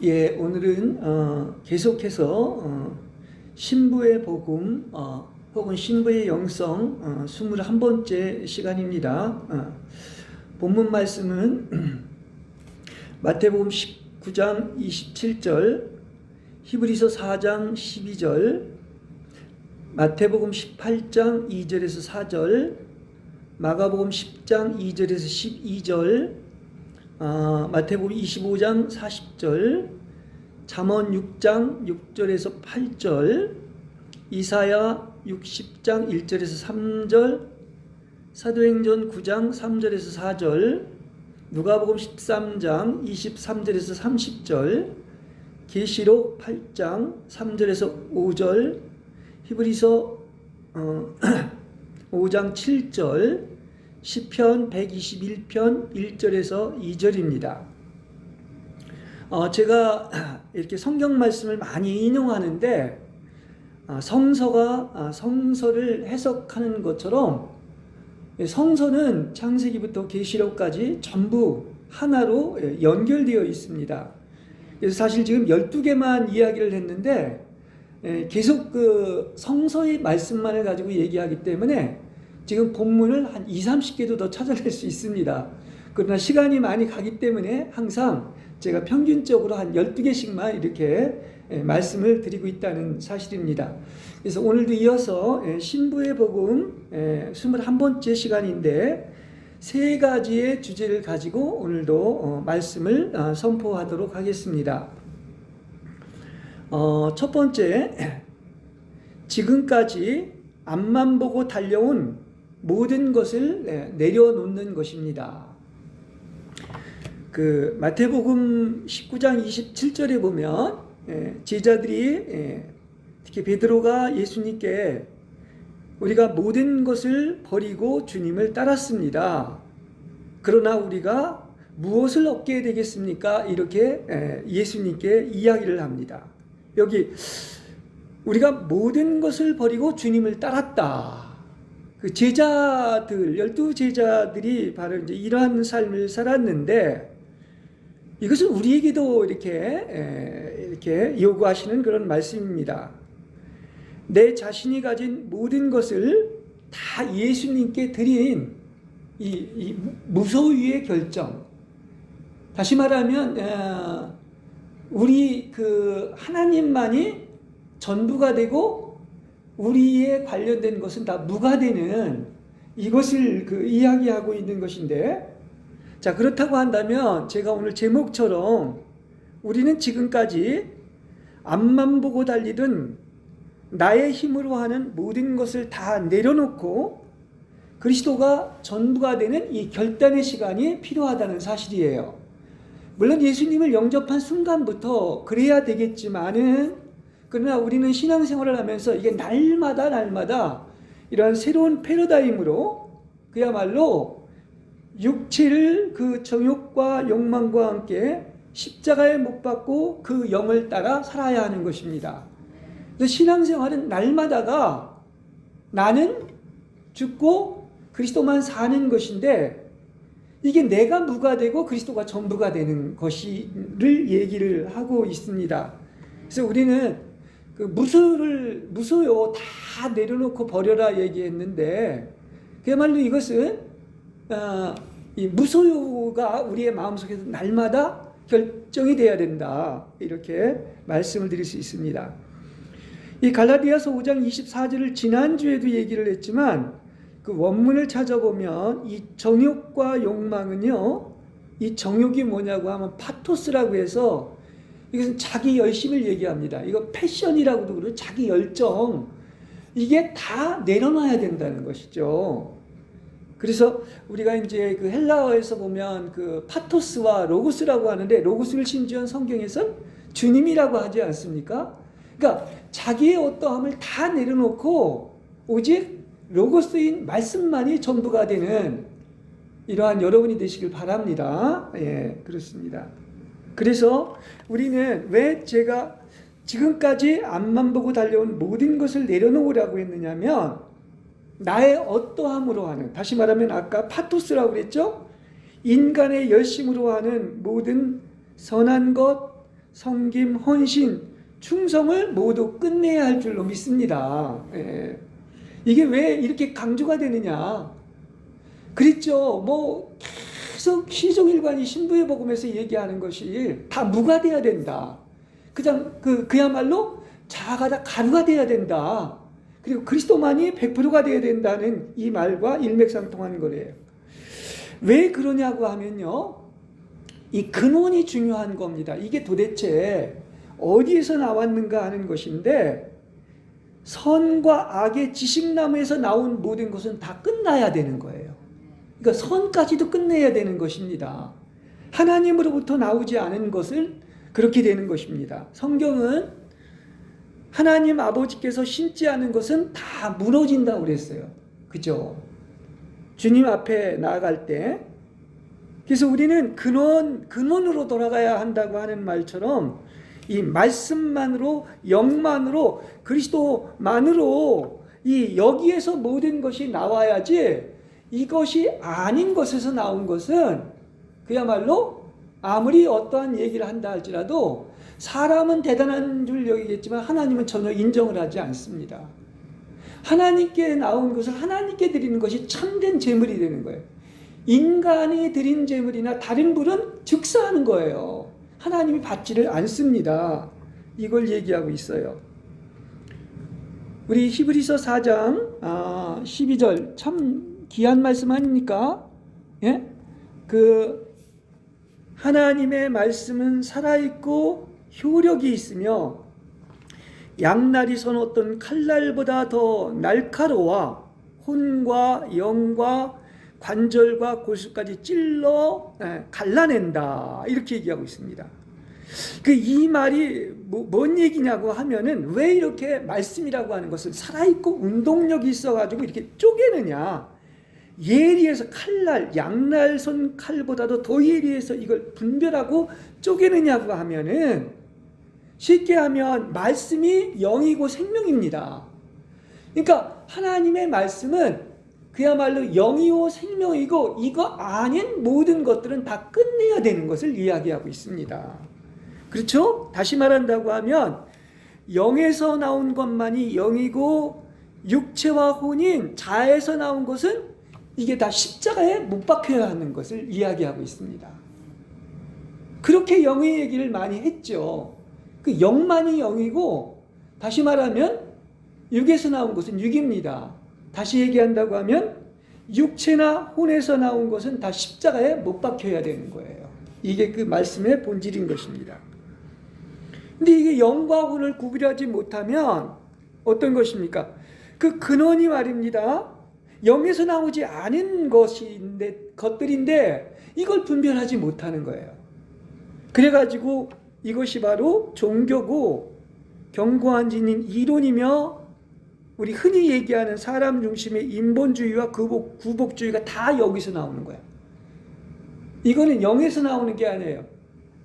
예, 오늘은 계속해서 신부의 복음 혹은 신부의 영성 21번째 시간입니다. 본문 말씀은 마태복음 19장 27절, 히브리서 4장 12절, 마태복음 18장 2절에서 4절, 마가복음 10장 2절에서 12절, 마태복음 25장 40절, 잠언 6장 6절에서 8절, 이사야 60장 1절에서 3절, 사도행전 9장 3절에서 4절, 누가복음 13장 23절에서 30절, 계시록 8장 3절에서 5절, 히브리서 5장 7절, 시편 121편 1절에서 2절입니다. 제가 이렇게 성경 말씀을 많이 인용하는데 성서가 성서를 해석하는 것처럼 성서는 창세기부터 계시록까지 전부 하나로 연결되어 있습니다. 그래서 사실 지금 12개만 이야기를 했는데 계속 그 성서의 말씀만을 가지고 얘기하기 때문에 지금 본문을 한 20-30개도 더 찾아낼 수 있습니다. 그러나 시간이 많이 가기 때문에 항상 제가 평균적으로 한 12개씩만 이렇게 말씀을 드리고 있다는 사실입니다. 그래서 오늘도 이어서 신부의 복음 21번째 시간인데 세 가지의 주제를 가지고 오늘도 말씀을 선포하도록 하겠습니다. 첫 번째, 지금까지 앞만 보고 달려온 모든 것을 내려놓는 것입니다. 그 마태복음 19장 27절에 보면 제자들이 특히 베드로가 예수님께 우리가 모든 것을 버리고 주님을 따랐습니다. 그러나 우리가 무엇을 얻게 되겠습니까? 이렇게 예수님께 이야기를 합니다. 여기 우리가 모든 것을 버리고 주님을 따랐다. 그 제자들, 12제자들이 바로 이제 이러한 삶을 살았는데 이것은 우리에게도 이렇게 요구하시는 그런 말씀입니다. 내 자신이 가진 모든 것을 다 예수님께 드린 이 무소유의 결정. 다시 말하면 우리 그 하나님만이 전부가 되고 우리에 관련된 것은 다 무가 되는 이것을 이야기하고 있는 것인데, 자, 그렇다고 한다면 제가 오늘 제목처럼 우리는 지금까지 앞만 보고 달리던 나의 힘으로 하는 모든 것을 다 내려놓고 그리스도가 전부가 되는 이 결단의 시간이 필요하다는 사실이에요. 물론 예수님을 영접한 순간부터 그래야 되겠지만은 그러나 우리는 신앙생활을 하면서 이게 날마다 이러한 새로운 패러다임으로 그야말로 육체를 그 정욕과 욕망과 함께 십자가에 못 박고 그 영을 따라 살아야 하는 것입니다. 그래서 신앙생활은 날마다가 나는 죽고 그리스도만 사는 것인데 이게 내가 무가 되고 그리스도가 전부가 되는 것이를 얘기를 하고 있습니다. 그래서 우리는 그 무소요 다 내려놓고 버려라 얘기했는데 그야말로 이것은 이 무소요가 우리의 마음속에서 날마다 결정이 돼야 된다, 이렇게 말씀을 드릴 수 있습니다. 이 갈라디아서 5장 24절을 지난주에도 얘기를 했지만 그 원문을 찾아보면 이 정욕과 욕망은요, 이 정욕이 뭐냐고 하면 파토스라고 해서 이것은 자기 열심을 얘기합니다. 이거 패션이라고도 그러고 자기 열정, 이게 다 내려놔야 된다는 것이죠. 그래서 우리가 이제 그 헬라어에서 보면 그 파토스와 로고스라고 하는데 로고스를 심지어 성경에서는 주님이라고 하지 않습니까? 그러니까 자기의 어떠함을 다 내려놓고 오직 로고스인 말씀만이 전부가 되는 이러한 여러분이 되시길 바랍니다. 예, 그렇습니다. 그래서 우리는 왜 제가 지금까지 앞만 보고 달려온 모든 것을 내려놓으라고 했느냐면 나의 어떠함으로 하는, 다시 말하면 아까 파토스라고 그랬죠? 인간의 열심으로 하는 모든 선한 것, 섬김, 헌신, 충성을 모두 끝내야 할 줄로 믿습니다. 예. 이게 왜 이렇게 강조가 되느냐? 그랬죠. 뭐 계속 시종일관이 신부의 복음에서 얘기하는 것이 다 무가 돼야 된다. 그야말로 자아가 다 가루가 돼야 된다. 그리고 그리스도만이 100%가 돼야 된다는 이 말과 일맥상통하는 거래요. 왜 그러냐고 하면요, 이 근원이 중요한 겁니다. 이게 도대체 어디에서 나왔는가 하는 것인데, 선과 악의 지식나무에서 나온 모든 것은 다 끝나야 되는 거예요. 그러니까 선까지도 끝내야 되는 것입니다. 하나님으로부터 나오지 않은 것을 그렇게 되는 것입니다. 성경은 하나님 아버지께서 심지 않은 것은 다 무너진다고 그랬어요. 그죠? 주님 앞에 나아갈 때. 그래서 우리는 근원으로 돌아가야 한다고 하는 말처럼 이 말씀만으로, 영만으로, 그리스도만으로 여기에서 모든 것이 나와야지, 이것이 아닌 것에서 나온 것은 그야말로 아무리 어떠한 얘기를 한다 할지라도 사람은 대단한 줄 여기겠지만 하나님은 전혀 인정을 하지 않습니다. 하나님께 나온 것을 하나님께 드리는 것이 참된 제물이 되는 거예요. 인간이 드린 제물이나 다른 불은 즉사하는 거예요. 하나님이 받지를 않습니다. 이걸 얘기하고 있어요. 우리 히브리서 4장 12절 참 귀한 말씀 아닙니까? 예? 하나님의 말씀은 살아있고 효력이 있으며 양날이 선 어떤 칼날보다 더 날카로워 혼과 영과 관절과 골수까지 찔러 갈라낸다, 이렇게 얘기하고 있습니다. 이 말이 뭔 얘기냐고 하면은, 왜 이렇게 말씀이라고 하는 것을 살아있고 운동력이 있어가지고 이렇게 쪼개느냐, 예리해서 칼날, 양날선 칼보다도 더 예리해서 이걸 분별하고 쪼개느냐고 하면은, 쉽게 하면 말씀이 영이고 생명입니다. 그러니까 하나님의 말씀은 그야말로 영이고 생명이고, 이거 아닌 모든 것들은 다 끝내야 되는 것을 이야기하고 있습니다. 그렇죠? 다시 말한다고 하면 영에서 나온 것만이 영이고, 육체와 혼인 자에서 나온 것은 이게 다 십자가에 못 박혀야 하는 것을 이야기하고 있습니다. 그렇게 영의 얘기를 많이 했죠. 그 영만이 영이고, 다시 말하면 육에서 나온 것은 육입니다. 다시 얘기한다고 하면 육체나 혼에서 나온 것은 다 십자가에 못 박혀야 되는 거예요. 이게 그 말씀의 본질인 것입니다. 근데 이게 영과 혼을 구분하지 못하면 어떤 것입니까? 그 근원이 말입니다, 영에서 나오지 않은 것들인데 이걸 분별하지 못하는 거예요. 그래가지고 이것이 바로 종교고 견고한 진인 이론이며, 우리 흔히 얘기하는 사람 중심의 인본주의와 구복주의가 다 여기서 나오는 거예요. 이거는 영에서 나오는 게 아니에요.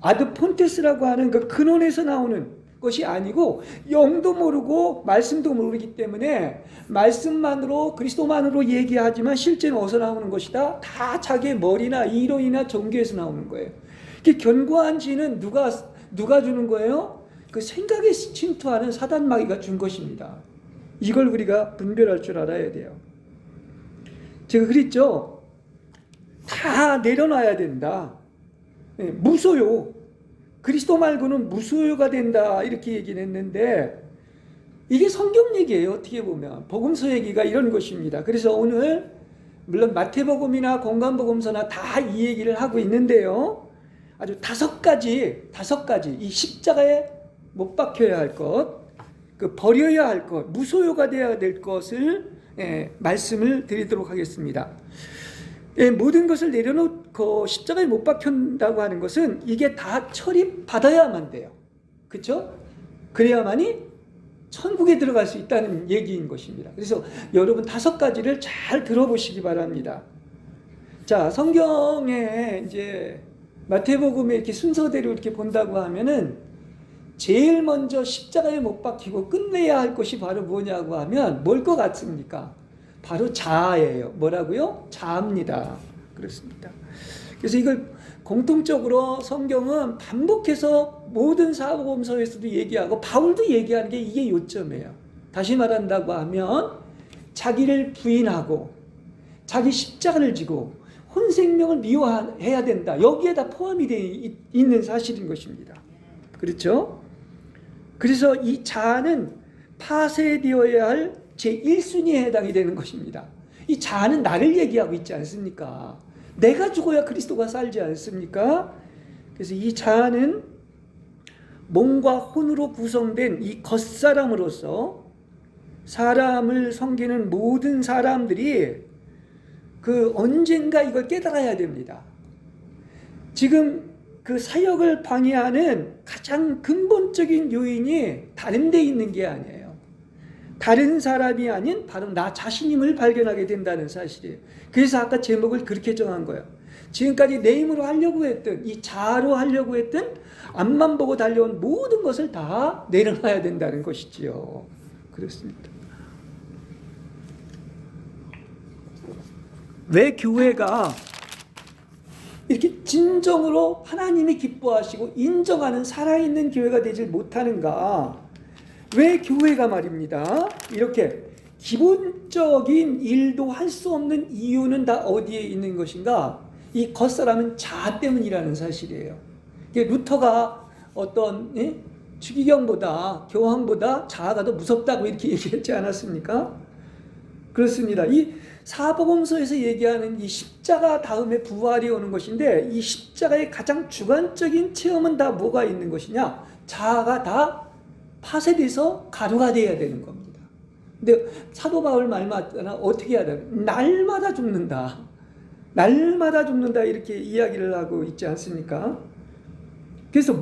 아드 폰테스라고 하는 그 근원에서 나오는 것이 아니고, 영도 모르고 말씀도 모르기 때문에 말씀만으로, 그리스도만으로 얘기하지만 실제는 어디서 나오는 것이다? 다 자기의 머리나 이론이나 종교에서 나오는 거예요. 견고한 지는 누가 주는 거예요? 그 생각에 침투하는 사단마귀가 준 것입니다. 이걸 우리가 분별할 줄 알아야 돼요. 제가 그랬죠. 다 내려놔야 된다. 무소유. 그리스도 말고는 무소유가 된다, 이렇게 얘기를 했는데, 이게 성경 얘기예요. 어떻게 보면 복음서 얘기가 이런 것입니다. 그래서 오늘 물론 마태복음이나 공간복음서나 다 이 얘기를 하고 있는데요, 아주 다섯 가지 이 십자가에 못 박혀야 할 것, 버려야 할 것, 무소유가 되어야 될 것을 말씀을 드리도록 하겠습니다. 모든 것을 내려놓고 십자가에 못 박힌다고 하는 것은 이게 다 처리받아야만 돼요. 그렇죠? 그래야만이 천국에 들어갈 수 있다는 얘기인 것입니다. 그래서 여러분 다섯 가지를 잘 들어보시기 바랍니다. 자, 성경에 이제 마태복음에 이렇게 순서대로 이렇게 본다고 하면은 제일 먼저 십자가에 못 박히고 끝내야 할 것이 바로 뭐냐고 하면 뭘 것 같습니까? 바로 자아예요. 뭐라고요? 자아입니다. 그렇습니다. 그래서 이걸 공통적으로 성경은 반복해서 모든 사복음서에서도 얘기하고 바울도 얘기하는 게 이게 요점이에요. 다시 말한다고 하면 자기를 부인하고 자기 십자가를 지고 혼 생명을 미워해야 된다. 여기에 다 포함이 되어 있는 사실인 것입니다. 그렇죠? 그래서 이 자아는 파쇄되어야 할 제1순위에 해당이 되는 것입니다. 이 자아는 나를 얘기하고 있지 않습니까? 내가 죽어야 그리스도가 살지 않습니까? 그래서 이 자아는 몸과 혼으로 구성된 이 겉사람으로서 사람을 섬기는 모든 사람들이 언젠가 이걸 깨달아야 됩니다. 지금 그 사역을 방해하는 가장 근본적인 요인이 다른 데 있는 게 아니에요. 다른 사람이 아닌 바로 나 자신임을 발견하게 된다는 사실이에요. 그래서 아까 제목을 그렇게 정한 거예요. 지금까지 내 힘으로 하려고 했던, 이 자아로 하려고 했던, 앞만 보고 달려온 모든 것을 다 내려놔야 된다는 것이지요. 그렇습니다. 왜 교회가 이렇게 진정으로 하나님이 기뻐하시고 인정하는 살아있는 교회가 되질 못하는가? 왜 교회가 말입니다, 이렇게 기본적인 일도 할 수 없는 이유는 다 어디에 있는 것인가? 이 겉사람은 자아 때문이라는 사실이에요. 루터가 어떤 추기경보다 교황보다 자아가 더 무섭다고 이렇게 얘기했지 않았습니까? 그렇습니다. 이 사복음서에서 얘기하는 이 십자가 다음에 부활이 오는 것인데, 이 십자가의 가장 주관적인 체험은 다 뭐가 있는 것이냐? 자아가 다 파쇄돼서 가루가 되어야 되는 겁니다. 근데 사도 바울 말마다 어떻게 해야 돼? 날마다 죽는다. 날마다 죽는다, 이렇게 이야기를 하고 있지 않습니까? 그래서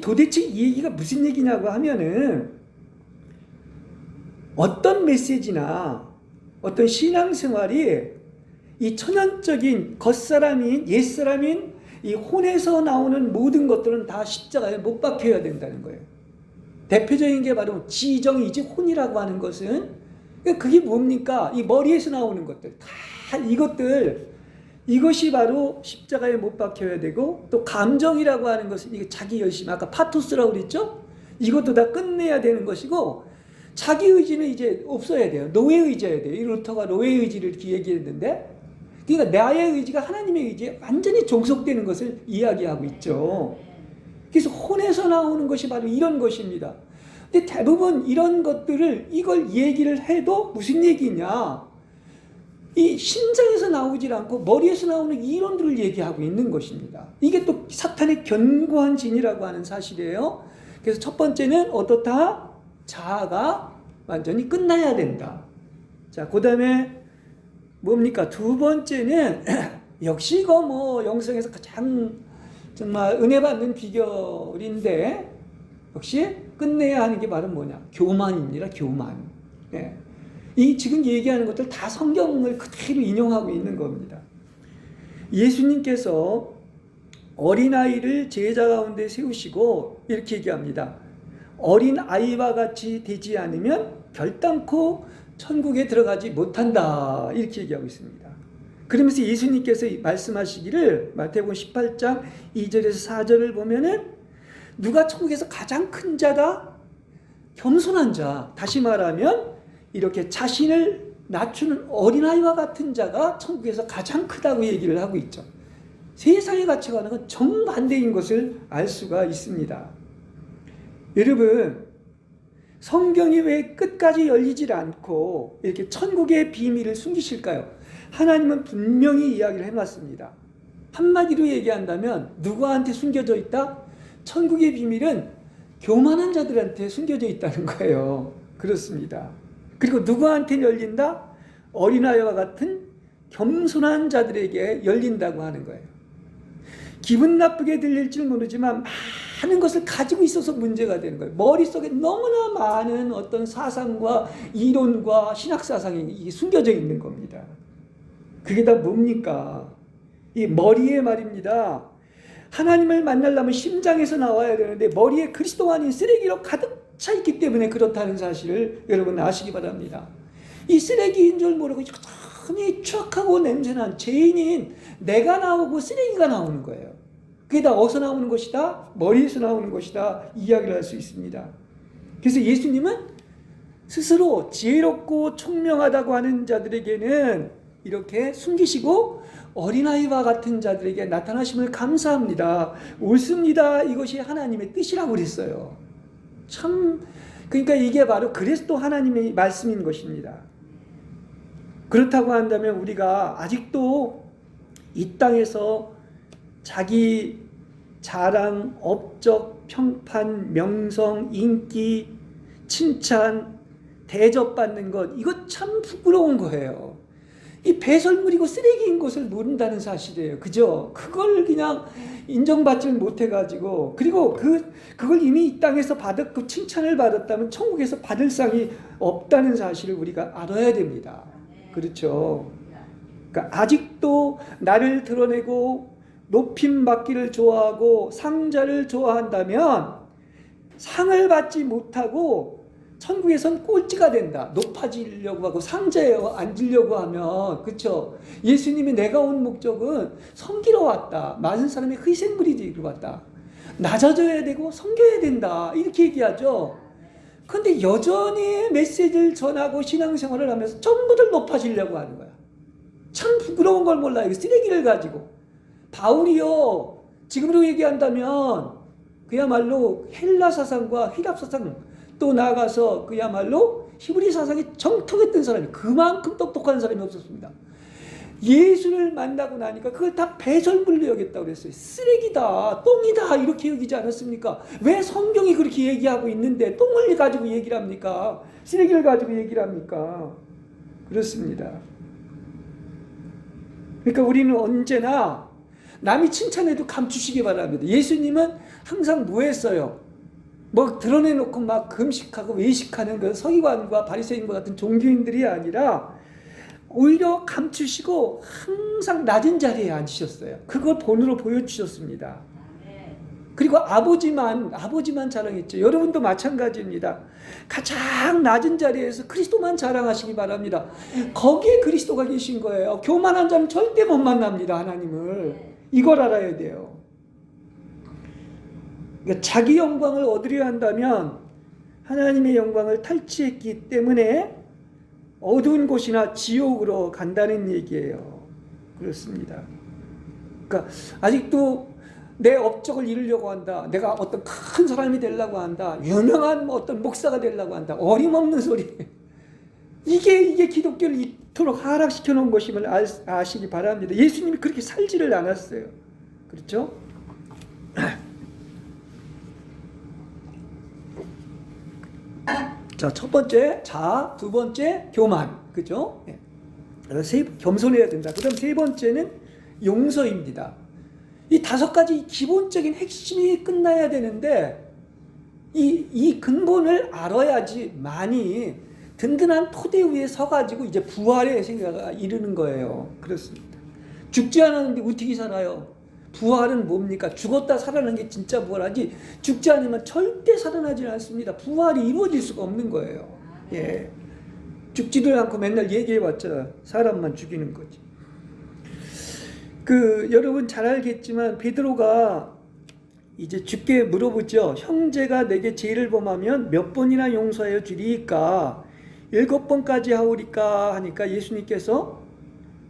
도대체 이 얘기가 무슨 얘기냐고 하면은, 어떤 메시지나 어떤 신앙생활이 이 천연적인 겉사람인 옛사람인 이 혼에서 나오는 모든 것들은 다 십자가에 못 박혀야 된다는 거예요. 대표적인 게 바로 지정이지, 혼이라고 하는 것은 그게 뭡니까? 이 머리에서 나오는 것들, 다 이것이 바로 십자가에 못 박혀야 되고, 또 감정이라고 하는 것은 이게 자기 열심, 아까 파토스라고 그랬죠? 이것도 다 끝내야 되는 것이고, 자기 의지는 이제 없어야 돼요. 노예 의지여야 돼요. 이 루터가 노예 의지를 이렇게 얘기했는데, 그러니까 나의 의지가 하나님의 의지에 완전히 종속되는 것을 이야기하고 있죠. 그래서 혼에서 나오는 것이 바로 이런 것입니다. 근데 대부분 이런 것들을, 이걸 얘기를 해도 무슨 얘기냐? 이 심장에서 나오질 않고 머리에서 나오는 이론들을 얘기하고 있는 것입니다. 이게 또 사탄의 견고한 진이라고 하는 사실이에요. 그래서 첫 번째는 어떻다? 자아가 완전히 끝나야 된다. 자, 그 다음에 뭡니까? 두 번째는 역시 이거 영성에서 가장 정말 은혜 받는 비결인데, 역시 끝내야 하는 게 바로 뭐냐? 교만입니다. 교만. 예. 이 지금 얘기하는 것들 다 성경을 그대로 인용하고 있는 겁니다. 예수님께서 어린아이를 제자 가운데 세우시고 이렇게 얘기합니다. 어린아이와 같이 되지 않으면 결단코 천국에 들어가지 못한다, 이렇게 얘기하고 있습니다. 그러면서 예수님께서 말씀하시기를, 마태복음 18장 2절에서 4절을 보면은, 누가 천국에서 가장 큰 자다? 겸손한 자. 다시 말하면 이렇게 자신을 낮추는 어린아이와 같은 자가 천국에서 가장 크다고 얘기를 하고 있죠. 세상의 가치관은 정반대인 것을 알 수가 있습니다. 여러분, 성경이 왜 끝까지 열리질 않고 이렇게 천국의 비밀을 숨기실까요? 하나님은 분명히 이야기를 해놨습니다. 한마디로 얘기한다면 누구한테 숨겨져 있다? 천국의 비밀은 교만한 자들한테 숨겨져 있다는 거예요. 그렇습니다. 그리고 누구한테 열린다? 어린아이와 같은 겸손한 자들에게 열린다고 하는 거예요. 기분 나쁘게 들릴지 모르지만 많은 것을 가지고 있어서 문제가 되는 거예요. 머릿속에 너무나 많은 어떤 사상과 이론과 신학사상이 숨겨져 있는 겁니다. 그게 다 뭡니까? 이 머리에 말입니다. 하나님을 만나려면 심장에서 나와야 되는데 머리에 그리스도 아닌 쓰레기로 가득 차 있기 때문에 그렇다는 사실을 여러분 아시기 바랍니다. 이 쓰레기인 줄 모르고 여전히 추악하고 냄새난 죄인인 내가 나오고 쓰레기가 나오는 거예요. 그게 다 어디서 나오는 것이다? 머리에서 나오는 것이다. 이야기를 할 수 있습니다. 그래서 예수님은 스스로 지혜롭고 총명하다고 하는 자들에게는 이렇게 숨기시고 어린아이와 같은 자들에게 나타나심을 감사합니다. 옳습니다. 이것이 하나님의 뜻이라고 그랬어요. 참, 그러니까 이게 바로 그리스도 하나님의 말씀인 것입니다. 그렇다고 한다면 우리가 아직도 이 땅에서 자기 자랑, 업적, 평판, 명성, 인기, 칭찬, 대접받는 것, 이거 참 부끄러운 거예요. 이 배설물이고 쓰레기인 것을 모른다는 사실이에요. 그죠? 그걸 그냥 인정받지 못해가지고, 그리고 그걸 이미 이 땅에서 그 칭찬을 받았다면 천국에서 받을 상이 없다는 사실을 우리가 알아야 됩니다. 그렇죠? 그러니까 아직도 나를 드러내고 높임 받기를 좋아하고 상자를 좋아한다면 상을 받지 못하고 천국에선 꼴찌가 된다. 높아지려고 하고 상자에 앉으려고 하면, 그렇죠? 예수님이 내가 온 목적은 섬기러 왔다. 많은 사람이 희생물이 되기로 왔다. 낮아져야 되고 섬겨야 된다. 이렇게 얘기하죠. 그런데 여전히 메시지를 전하고 신앙생활을 하면서 전부들 높아지려고 하는 거야. 참 부끄러운 걸 몰라요. 쓰레기를 가지고. 바울이요, 지금으로 얘기한다면 그야말로 헬라 사상과 휘랍 사상, 또 나아가서 그야말로 히브리 사상이 정통했던 사람이, 그만큼 똑똑한 사람이 없었습니다. 예수를 만나고 나니까 그걸 다 배설물로 여겼다고 그랬어요. 쓰레기다, 똥이다, 이렇게 여기지 않았습니까? 왜 성경이 그렇게 얘기하고 있는데 똥을 가지고 얘기를 합니까? 쓰레기를 가지고 얘기를 합니까? 그렇습니다. 그러니까 우리는 언제나 남이 칭찬해도 감추시기 바랍니다. 예수님은 항상 뭐 했어요? 뭐 드러내놓고 막 금식하고 외식하는 그 서기관과 바리새인과 같은 종교인들이 아니라 오히려 감추시고 항상 낮은 자리에 앉으셨어요. 그걸 본으로 보여주셨습니다. 그리고 아버지만 자랑했죠. 여러분도 마찬가지입니다. 가장 낮은 자리에서 그리스도만 자랑하시기 바랍니다. 거기에 그리스도가 계신 거예요. 교만한 자는 절대 못 만납니다. 하나님을. 이걸 알아야 돼요. 그러니까 자기 영광을 얻으려 한다면 하나님의 영광을 탈취했기 때문에 어두운 곳이나 지옥으로 간다는 얘기예요. 그렇습니다. 그러니까 아직도 내 업적을 이루려고 한다. 내가 어떤 큰 사람이 되려고 한다. 유명한 어떤 목사가 되려고 한다. 어림없는 소리. 이게 기독교를 이토록 하락시켜 놓은 것임을 아시기 바랍니다. 예수님이 그렇게 살지를 않았어요. 그렇죠? 자, 첫 번째 자, 두 번째 교만, 그죠? 겸손해야 된다. 그다음 세 번째는 용서입니다. 이 다섯 가지 기본적인 핵심이 끝나야 되는데 이 근본을 알아야지 많이 든든한 토대 위에 서가지고 이제 부활의 생각을 이루는 거예요. 그렇습니다. 죽지 않았는데 어떻게 살아요? 부활은 뭡니까? 죽었다 살아나는 게 진짜 부활하지, 죽지 않으면 절대 살아나지 않습니다. 부활이 이루어질 수가 없는 거예요. 예. 죽지도 않고 맨날 얘기해봤자 사람만 죽이는 거지. 여러분 잘 알겠지만 베드로가 이제 주께 물어보죠. 형제가 내게 죄를 범하면 몇 번이나 용서하여 주리까? 7번까지 하오리까? 하니까 예수님께서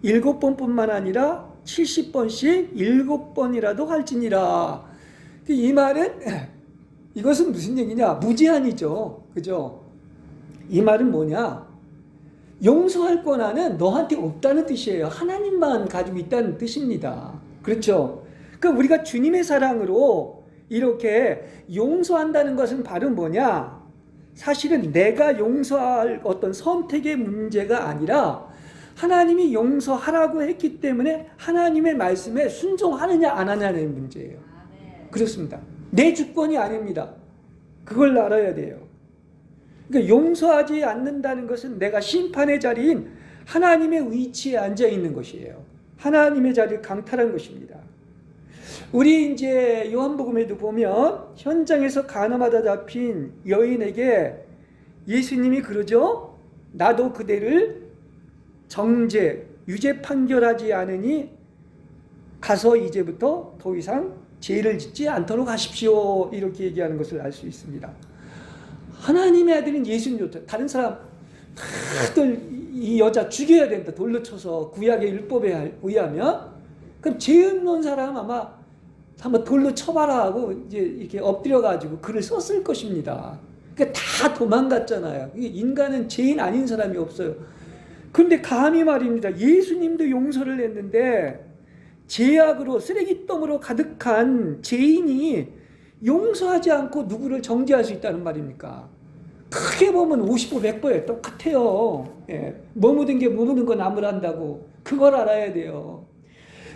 7번뿐만 아니라 70번씩 7번이라도 할지니라. 이 말은, 이것은 무슨 얘기냐? 무제한이죠. 그죠? 이 말은 뭐냐? 용서할 권한은 너한테 없다는 뜻이에요. 하나님만 가지고 있다는 뜻입니다. 그렇죠? 그러니까 우리가 주님의 사랑으로 이렇게 용서한다는 것은 바로 뭐냐? 사실은 내가 용서할 어떤 선택의 문제가 아니라 하나님이 용서하라고 했기 때문에 하나님의 말씀에 순종하느냐 안 하느냐의 문제예요. 그렇습니다. 내 주권이 아닙니다. 그걸 알아야 돼요. 그러니까 용서하지 않는다는 것은 내가 심판의 자리인 하나님의 위치에 앉아 있는 것이에요. 하나님의 자리를 강탈한 것입니다. 우리 이제 요한복음에도 보면 현장에서 간음하다 잡힌 여인에게 예수님이 그러죠. 나도 그대를 정죄, 유죄 판결하지 않으니 가서 이제부터 더 이상 죄를 짓지 않도록 하십시오. 이렇게 얘기하는 것을 알 수 있습니다. 하나님의 아들인 예수님조차 다른 사람 다들 이 여자 죽여야 된다. 돌로 쳐서 구약의 율법에 의하면 그럼 죄 없는 사람 아마 한번 돌로 쳐봐라 하고 이제 이렇게 엎드려가지고 글을 썼을 것입니다. 그러니까 다 도망갔잖아요. 인간은 죄인 아닌 사람이 없어요. 그런데 감히 말입니다. 예수님도 용서를 했는데 죄악으로 쓰레기덩으로 가득한 죄인이 용서하지 않고 누구를 정죄할 수 있다는 말입니까? 크게 보면 50보 100보에 똑같아요. 예. 머무든 게 머무는 거 나무란다고 그걸 알아야 돼요.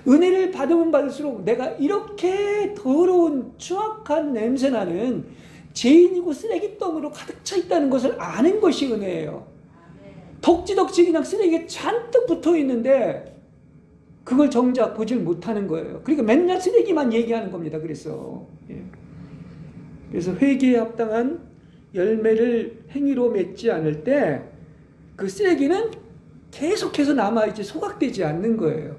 은혜를 받으면 받을수록 내가 이렇게 더러운 추악한 냄새나는 죄인이고 쓰레기덩으로 가득 차 있다는 것을 아는 것이 은혜예요. 덕지덕지 그냥 쓰레기에 잔뜩 붙어 있는데 그걸 정작 보질 못하는 거예요. 그러니까 맨날 쓰레기만 얘기하는 겁니다. 그래서 회개에 합당한 열매를 행위로 맺지 않을 때 그 쓰레기는 계속해서 남아있지 소각되지 않는 거예요.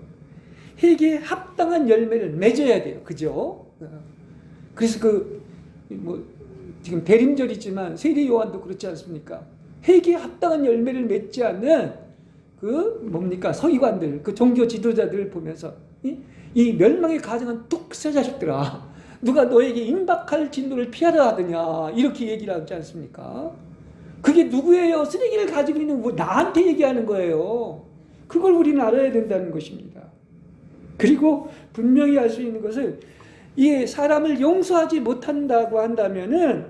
회개에 합당한 열매를 맺어야 돼요. 그죠? 그래서 지금 대림절이지만 세례 요한도 그렇지 않습니까? 회개에 합당한 열매를 맺지 않는 서기관들, 종교 지도자들 보면서 이 멸망의 가정은 뚝새 자식들아. 누가 너에게 임박할 진노를 피하라 하더냐. 이렇게 얘기를 하지 않습니까? 그게 누구예요? 쓰레기를 가지고 있는 나한테 얘기하는 거예요. 그걸 우리는 알아야 된다는 것입니다. 그리고 분명히 알 수 있는 것은 이 사람을 용서하지 못한다고 한다면은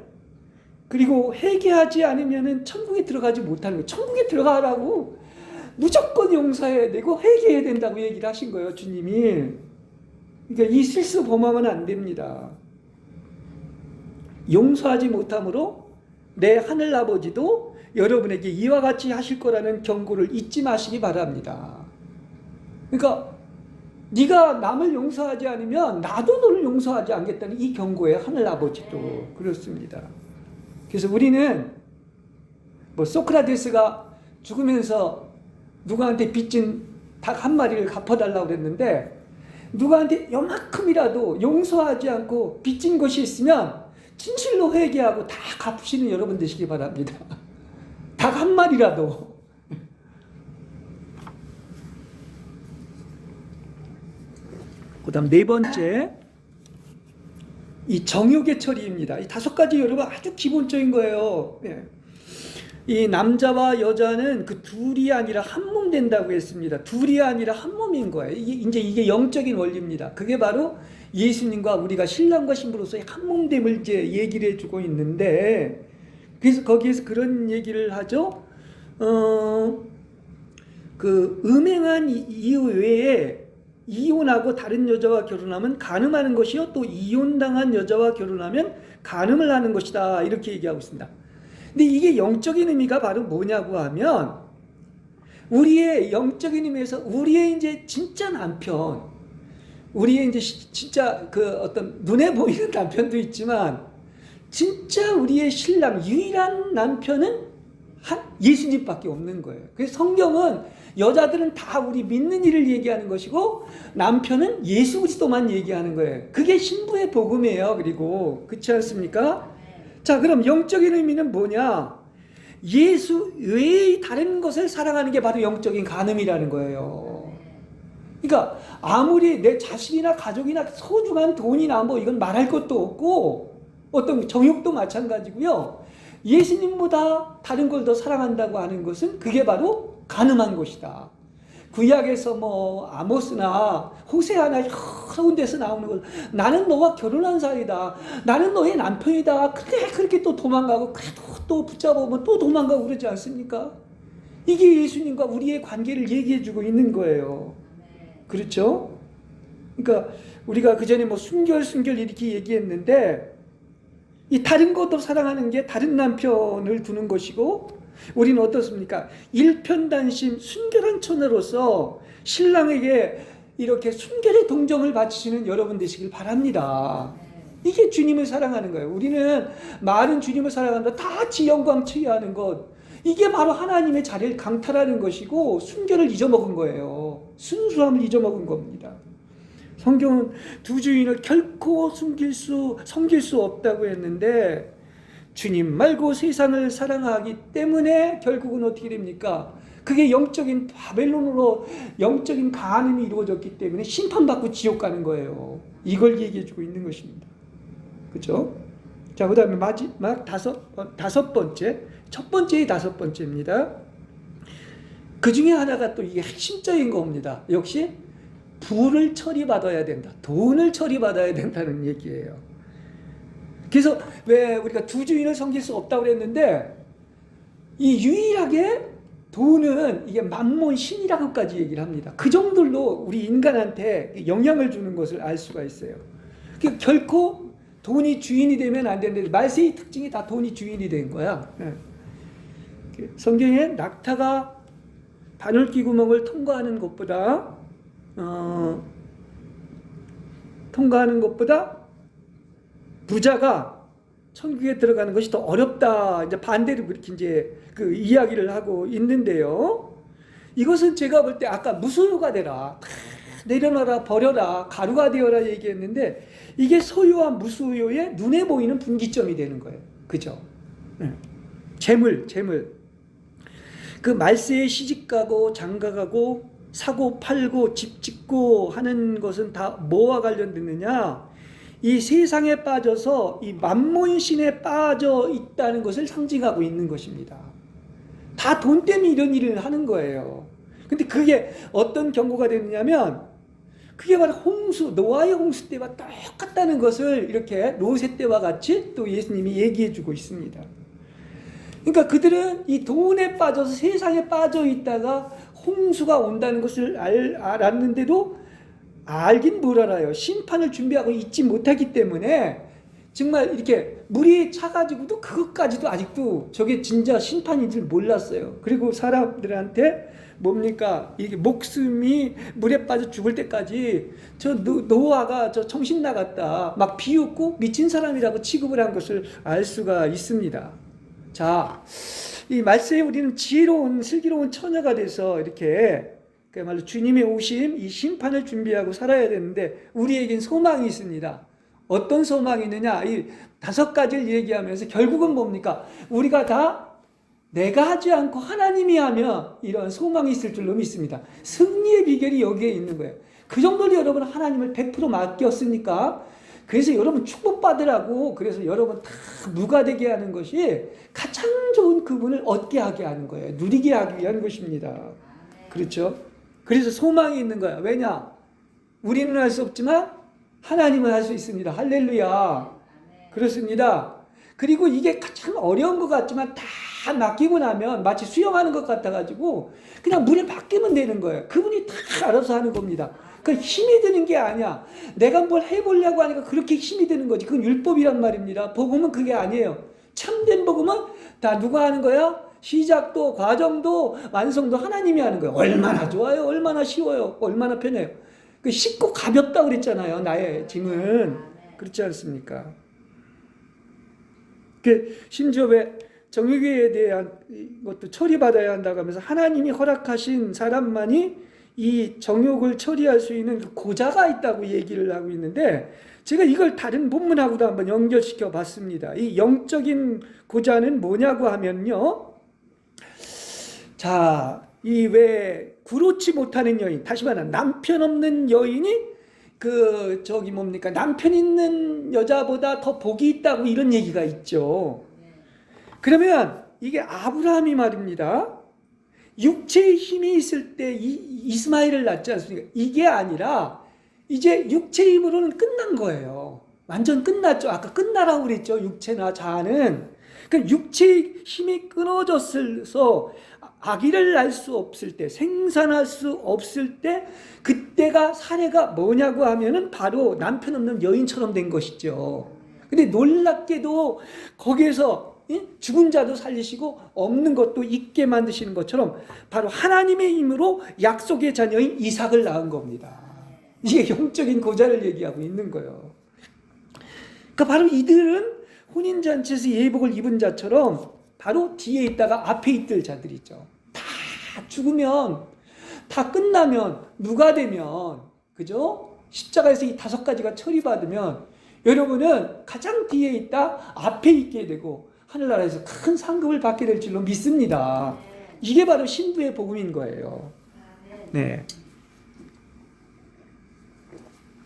그리고 회개하지 않으면은 천국에 들어가지 못하는 거예요. 천국에 들어가라고 무조건 용서해야 되고 회개해야 된다고 얘기를 하신 거예요, 주님이. 그러니까 이 실수 범하면 안 됩니다. 용서하지 못함으로 내 하늘 아버지도 여러분에게 이와 같이 하실 거라는 경고를 잊지 마시기 바랍니다. 그러니까 네가 남을 용서하지 않으면 나도 너를 용서하지 않겠다는 이 경고에 하늘 아버지도 그렇습니다. 그래서 우리는 소크라테스가 죽으면서 누구한테 빚진 닭 한 마리를 갚아달라고 그랬는데 누구한테 요만큼이라도 용서하지 않고 빚진 것이 있으면 진실로 회개하고 다 갚으시는 여러분 되시기 바랍니다. 닭 한 마리라도. 그 다음 네 번째, 이 정욕의 처리입니다. 이 5가지 여러분 아주 기본적인 거예요. 이 남자와 여자는 그 둘이 아니라 한 몸 된다고 했습니다. 둘이 아니라 한 몸인 거예요. 이게 영적인 원리입니다. 그게 바로 예수님과 우리가 신랑과 신부로서의 한 몸됨을 이제 얘기를 해주고 있는데, 그래서 거기에서 그런 얘기를 하죠. 음행한 이유 외에 이혼하고 다른 여자와 결혼하면 간음하는 것이요, 또 이혼당한 여자와 결혼하면 간음을 하는 것이다. 이렇게 얘기하고 있습니다. 근데 이게 영적인 의미가 바로 뭐냐고 하면, 우리의 영적인 의미에서 우리의 이제 진짜 남편, 우리의 이제 진짜 어떤 눈에 보이는 남편도 있지만, 진짜 우리의 신랑, 유일한 남편은 예수님밖에 없는 거예요. 그래서 성경은 여자들은 다 우리 믿는 이를 얘기하는 것이고 남편은 예수 그리스도만 얘기하는 거예요. 그게 신부의 복음이에요. 그리고 그렇지 않습니까? 자, 그럼 영적인 의미는 뭐냐? 예수 외의 다른 것을 사랑하는 게 바로 영적인 간음이라는 거예요. 그러니까 아무리 내 자식이나 가족이나 소중한 돈이나 이건 말할 것도 없고 어떤 정욕도 마찬가지고요. 예수님보다 다른 걸 더 사랑한다고 하는 것은 그게 바로 간음한 것이다. 구약에서 아모스나 호세아나 여러 데서 나오는 것, 나는 너와 결혼한 사이다, 나는 너의 남편이다. 근데 그렇게 또 도망가고 그래도 또 붙잡으면 또 도망가고 그러지 않습니까? 이게 예수님과 우리의 관계를 얘기해주고 있는 거예요. 그렇죠? 그러니까 우리가 그 전에 순결 이렇게 얘기했는데, 이 다른 것도 사랑하는 게 다른 남편을 두는 것이고, 우리는 어떻습니까? 일편단심 순결한 처녀로서 신랑에게 이렇게 순결의 동정을 바치시는 여러분 되시길 바랍니다. 이게 주님을 사랑하는 거예요. 우리는 말은 주님을 사랑한다, 다 같이 영광 취하는 것, 이게 바로 하나님의 자리를 강탈하는 것이고 순결을 잊어먹은 거예요. 순수함을 잊어먹은 겁니다. 성경은 두 주인을 결코 섬길 수 없다고 했는데 주님 말고 세상을 사랑하기 때문에 결국은 어떻게 됩니까? 그게 영적인 바벨론으로 영적인 간음이 이루어졌기 때문에 심판받고 지옥 가는 거예요. 이걸 얘기해 주고 있는 것입니다. 그렇죠? 자, 그 다음에 마지막 다섯 번째, 첫 번째의 다섯 번째입니다. 그 중에 하나가 또 이게 핵심적인 겁니다. 역시 부를 처리받아야 된다. 돈을 처리받아야 된다는 얘기예요. 그래서 왜 우리가 두 주인을 섬길 수 없다고 그랬는데 이 유일하게 돈은 이게 만몬 신이라고까지 얘기를 합니다. 그 정도로 우리 인간한테 영향을 주는 것을 알 수가 있어요. 결코 돈이 주인이 되면 안 되는데 말세의 특징이 다 돈이 주인이 된 거야. 성경에 낙타가 바늘귀 구멍을 통과하는 것보다 부자가 천국에 들어가는 것이 더 어렵다. 이제 반대로 그렇게 이제 그 이야기를 하고 있는데요. 이것은 제가 볼 때 아까 무소유가 되라, 내려놔라, 버려라, 가루가 되어라 얘기했는데 이게 소유와 무소유의 눈에 보이는 분기점이 되는 거예요. 그죠? 재물. 그 말세에 시집가고 장가가고 사고 팔고 집 짓고 하는 것은 다 뭐와 관련됐느냐? 이 세상에 빠져서 이 만몬신에 빠져 있다는 것을 상징하고 있는 것입니다. 다 돈 때문에 이런 일을 하는 거예요. 근데 그게 어떤 경고가 되느냐면 그게 바로 노아의 홍수 때와 똑같다는 것을 이렇게 롯의 때와 같이 또 예수님이 얘기해 주고 있습니다. 그러니까 그들은 이 돈에 빠져서 세상에 빠져 있다가 홍수가 온다는 것을 알았는데도 알긴 뭘 알아요. 심판을 준비하고 있지 못하기 때문에 정말 이렇게 물이 차가지고도 그것까지도 아직도 저게 진짜 심판인 줄 몰랐어요. 그리고 사람들한테 뭡니까? 이게 목숨이 물에 빠져 죽을 때까지 저 노아가 저 정신 나갔다 막 비웃고 미친 사람이라고 취급을 한 것을 알 수가 있습니다. 자, 이 말세에 우리는 지혜로운 슬기로운 처녀가 돼서 이렇게 그야말로 주님의 오심, 이 심판을 준비하고 살아야 되는데 우리에겐 소망이 있습니다. 어떤 소망이 있느냐? 이 5가지를 얘기하면서 결국은 뭡니까? 우리가 다 내가 하지 않고 하나님이 하면 이런 소망이 있을 줄로 믿습니다. 승리의 비결이 여기에 있는 거예요. 그 정도로 여러분 하나님을 100% 맡겼으니까 그래서 여러분 축복받으라고 그래서 여러분 다 누가 되게 하는 것이 가장 좋은 그분을 얻게 하게 하는 거예요. 누리게 하기 위한 것입니다. 그렇죠? 그래서 소망이 있는 거야. 왜냐? 우리는 할 수 없지만 하나님은 할 수 있습니다. 할렐루야. 그렇습니다. 그리고 이게 가장 어려운 것 같지만 다 맡기고 나면 마치 수영하는 것 같아가지고 그냥 물에 맡기면 되는 거예요. 그분이 다 알아서 하는 겁니다. 그 힘이 드는 게 아니야. 내가 뭘 해보려고 하니까 그렇게 힘이 드는 거지. 그건 율법이란 말입니다. 복음은 그게 아니에요. 참된 복음은 다 누가 하는 거야? 시작도 과정도 완성도 하나님이 하는 거예요. 얼마나 좋아요. 얼마나 쉬워요. 얼마나 편해요. 그 쉽고 가볍다고 그랬잖아요. 나의 짐은. 그렇지 않습니까? 심지어 왜 정의에 대한 것도 처리받아야 한다고 하면서 하나님이 허락하신 사람만이 이 정욕을 처리할 수 있는 고자가 있다고 얘기를 하고 있는데 제가 이걸 다른 본문하고도 한번 연결시켜 봤습니다. 이 영적인 고자는 뭐냐고 하면요. 자, 이 왜 구로치 못하는 여인, 다시 말하면 남편 없는 여인이 남편 있는 여자보다 더 복이 있다고 이런 얘기가 있죠. 그러면 이게 아브라함이 말입니다. 육체의 힘이 있을 때 이스마엘을 낳지 않습니까? 이게 아니라 이제 육체의 힘으로는 끝난 거예요. 완전 끝났죠. 아까 끝나라고 그랬죠. 육체나 자아는. 그러니까 육체의 힘이 끊어졌어서 아기를 낳을 수 없을 때, 생산할 수 없을 때 그때가 사례가 뭐냐고 하면은 바로 남편 없는 여인처럼 된 것이죠. 근데 놀랍게도 거기에서 죽은 자도 살리시고 없는 것도 있게 만드시는 것처럼 바로 하나님의 힘으로 약속의 자녀인 이삭을 낳은 겁니다. 이게 영적인 고자를 얘기하고 있는 거예요. 그러니까 바로 이들은 혼인잔치에서 예복을 입은 자처럼 바로 뒤에 있다가 앞에 있을 자들이죠. 다 죽으면, 다 끝나면, 누가 되면, 그죠? 십자가에서 이 5가지가 처리받으면 여러분은 가장 뒤에 있다 앞에 있게 되고 하늘나라에서 큰 상급을 받게 될 줄로 믿습니다. 이게 바로 신부의 복음인 거예요. 네.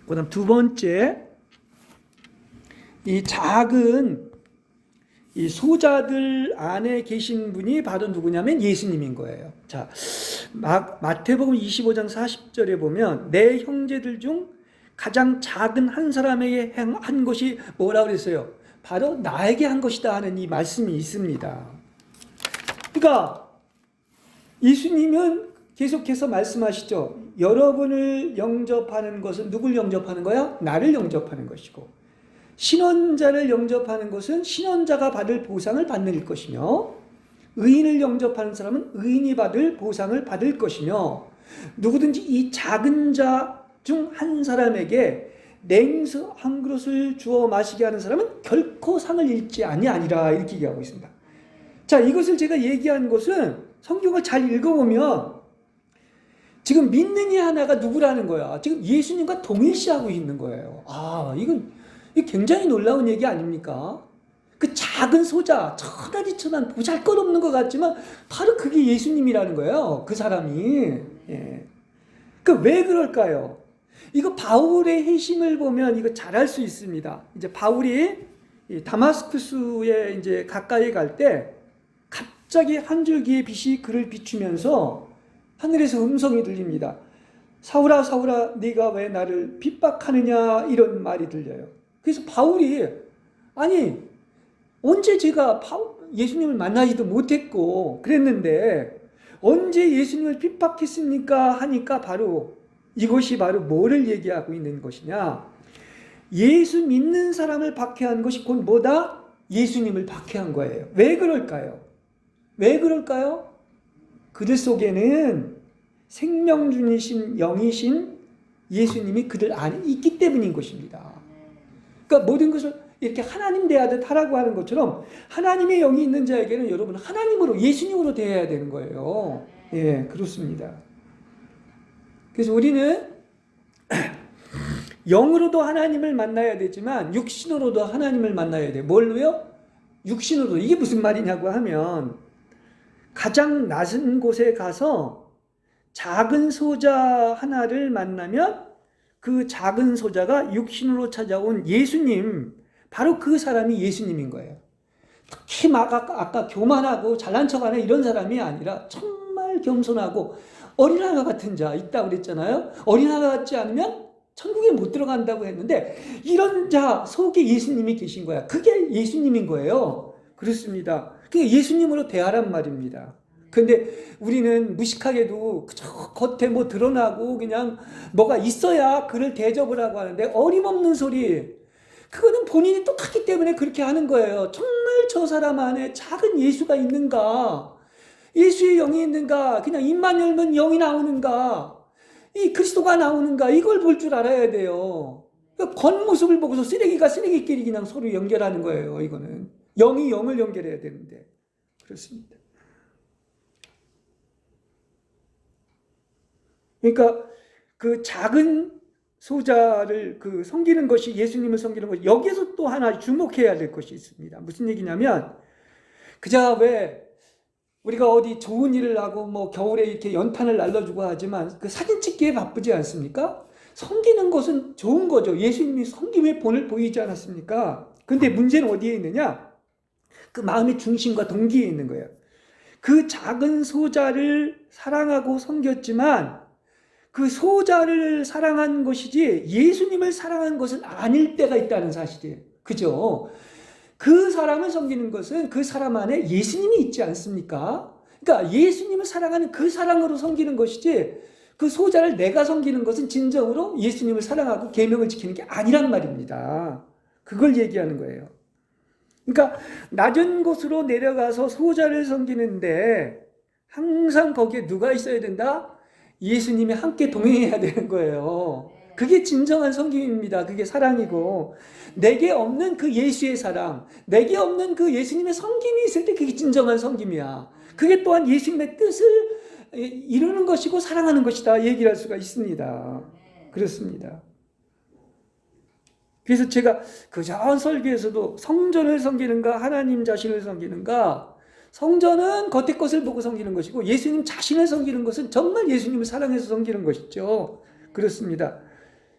그다음 두 번째, 이 작은 이 소자들 안에 계신 분이 바로 누구냐면 예수님인 거예요. 자, 마태복음 25장 40절에 보면 내 형제들 중 가장 작은 한 사람에게 한 것이 뭐라고 그랬어요? 바로 나에게 한 것이다 하는 이 말씀이 있습니다. 그러니까 예수님은 계속해서 말씀하시죠. 여러분을 영접하는 것은 누굴 영접하는 거야? 나를 영접하는 것이고, 신원자를 영접하는 것은 신원자가 받을 보상을 받는 것이며, 의인을 영접하는 사람은 의인이 받을 보상을 받을 것이며, 누구든지 이 작은 자 중 한 사람에게 냉수 한 그릇을 주어 마시게 하는 사람은 결코 상을 잃지 아니하리라, 이렇게 얘기하고 있습니다. 자, 이것을 제가 얘기한 것은 성경을 잘 읽어보면 지금 믿는 이 하나가 누구라는 거야? 지금 예수님과 동일시하고 있는 거예요. 이건 굉장히 놀라운 얘기 아닙니까? 그 작은 소자, 천하디천한 보잘것없는 것 같지만 바로 그게 예수님이라는 거예요. 그 사람이. 예. 왜 그럴까요? 이거 바울의 회심을 보면 이거 잘 알 수 있습니다. 이제 바울이 다마스쿠스에 이제 가까이 갈 때 갑자기 한 줄기의 빛이 그를 비추면서 하늘에서 음성이 들립니다. 사울아 사울아 네가 왜 나를 핍박하느냐, 이런 말이 들려요. 그래서 바울이 아니 언제 제가 예수님을 만나지도 못했고 그랬는데 언제 예수님을 핍박했습니까 하니까 바로 이것이 바로 뭐를 얘기하고 있는 것이냐, 예수 믿는 사람을 박해한 것이 곧 뭐다? 예수님을 박해한 거예요. 왜 그럴까요? 왜 그럴까요? 그들 속에는 생명주이신 영이신 예수님이 그들 안에 있기 때문인 것입니다. 그러니까 모든 것을 이렇게 하나님 대하듯 하라고 하는 것처럼 하나님의 영이 있는 자에게는 여러분 하나님으로, 예수님으로 대해야 되는 거예요. 예, 그렇습니다. 그래서 우리는 영으로도 하나님을 만나야 되지만 육신으로도 하나님을 만나야 돼요. 뭘로요? 육신으로. 이게 무슨 말이냐고 하면 가장 낮은 곳에 가서 작은 소자 하나를 만나면 그 작은 소자가 육신으로 찾아온 예수님, 바로 그 사람이 예수님인 거예요. 특히 막 아까 교만하고 잘난 척하는 이런 사람이 아니라 정말 겸손하고 어린아가 같은 자 있다고 그랬잖아요. 어린아가 같지 않으면 천국에 못 들어간다고 했는데 이런 자 속에 예수님이 계신 거야. 그게 예수님인 거예요. 그렇습니다. 그게 예수님으로 대하란 말입니다. 근데 우리는 무식하게도 그저 겉에 뭐 드러나고 그냥 뭐가 있어야 그를 대접을 하고 하는데 어림없는 소리. 그거는 본인이 똑같기 때문에 그렇게 하는 거예요. 정말 저 사람 안에 작은 예수가 있는가? 예수의 영이 있는가? 그냥 입만 열면 영이 나오는가? 이 그리스도가 나오는가? 이걸 볼 줄 알아야 돼요. 그러니까 겉모습을 보고서 쓰레기가 쓰레기끼리 그냥 서로 연결하는 거예요. 이거는 영이 영을 연결해야 되는데. 그렇습니다. 그러니까 그 작은 소자를 섬기는 것이 예수님을 섬기는 것, 여기에서 또 하나 주목해야 될 것이 있습니다. 무슨 얘기냐면 그저 왜 우리가 어디 좋은 일을 하고 뭐 겨울에 이렇게 연탄을 날려주고 하지만 그 사진 찍기에 바쁘지 않습니까? 섬기는 것은 좋은 거죠. 예수님이 섬김의 본을 보이지 않았습니까? 근데 문제는 어디에 있느냐? 그 마음의 중심과 동기에 있는 거예요. 그 작은 소자를 사랑하고 섬겼지만 그 소자를 사랑한 것이지 예수님을 사랑한 것은 아닐 때가 있다는 사실이에요. 그죠? 그 사람을 섬기는 것은 그 사람 안에 예수님이 있지 않습니까? 그러니까 예수님을 사랑하는 그 사랑으로 섬기는 것이지 그 소자를 내가 섬기는 것은 진정으로 예수님을 사랑하고 계명을 지키는 게 아니란 말입니다. 그걸 얘기하는 거예요. 그러니까 낮은 곳으로 내려가서 소자를 섬기는데 항상 거기에 누가 있어야 된다? 예수님이 함께 동행해야 되는 거예요. 그게 진정한 섬김입니다. 그게 사랑이고, 내게 없는 그 예수의 사랑, 내게 없는 그 예수님의 섬김이 있을 때 그게 진정한 섬김이야. 그게 또한 예수님의 뜻을 이루는 것이고 사랑하는 것이다 얘기를 할 수가 있습니다. 그렇습니다. 그래서 제가 그전 설교에서도 성전을 섬기는가 하나님 자신을 섬기는가, 성전은 겉의 것을 보고 섬기는 것이고 예수님 자신을 섬기는 것은 정말 예수님을 사랑해서 섬기는 것이죠. 그렇습니다.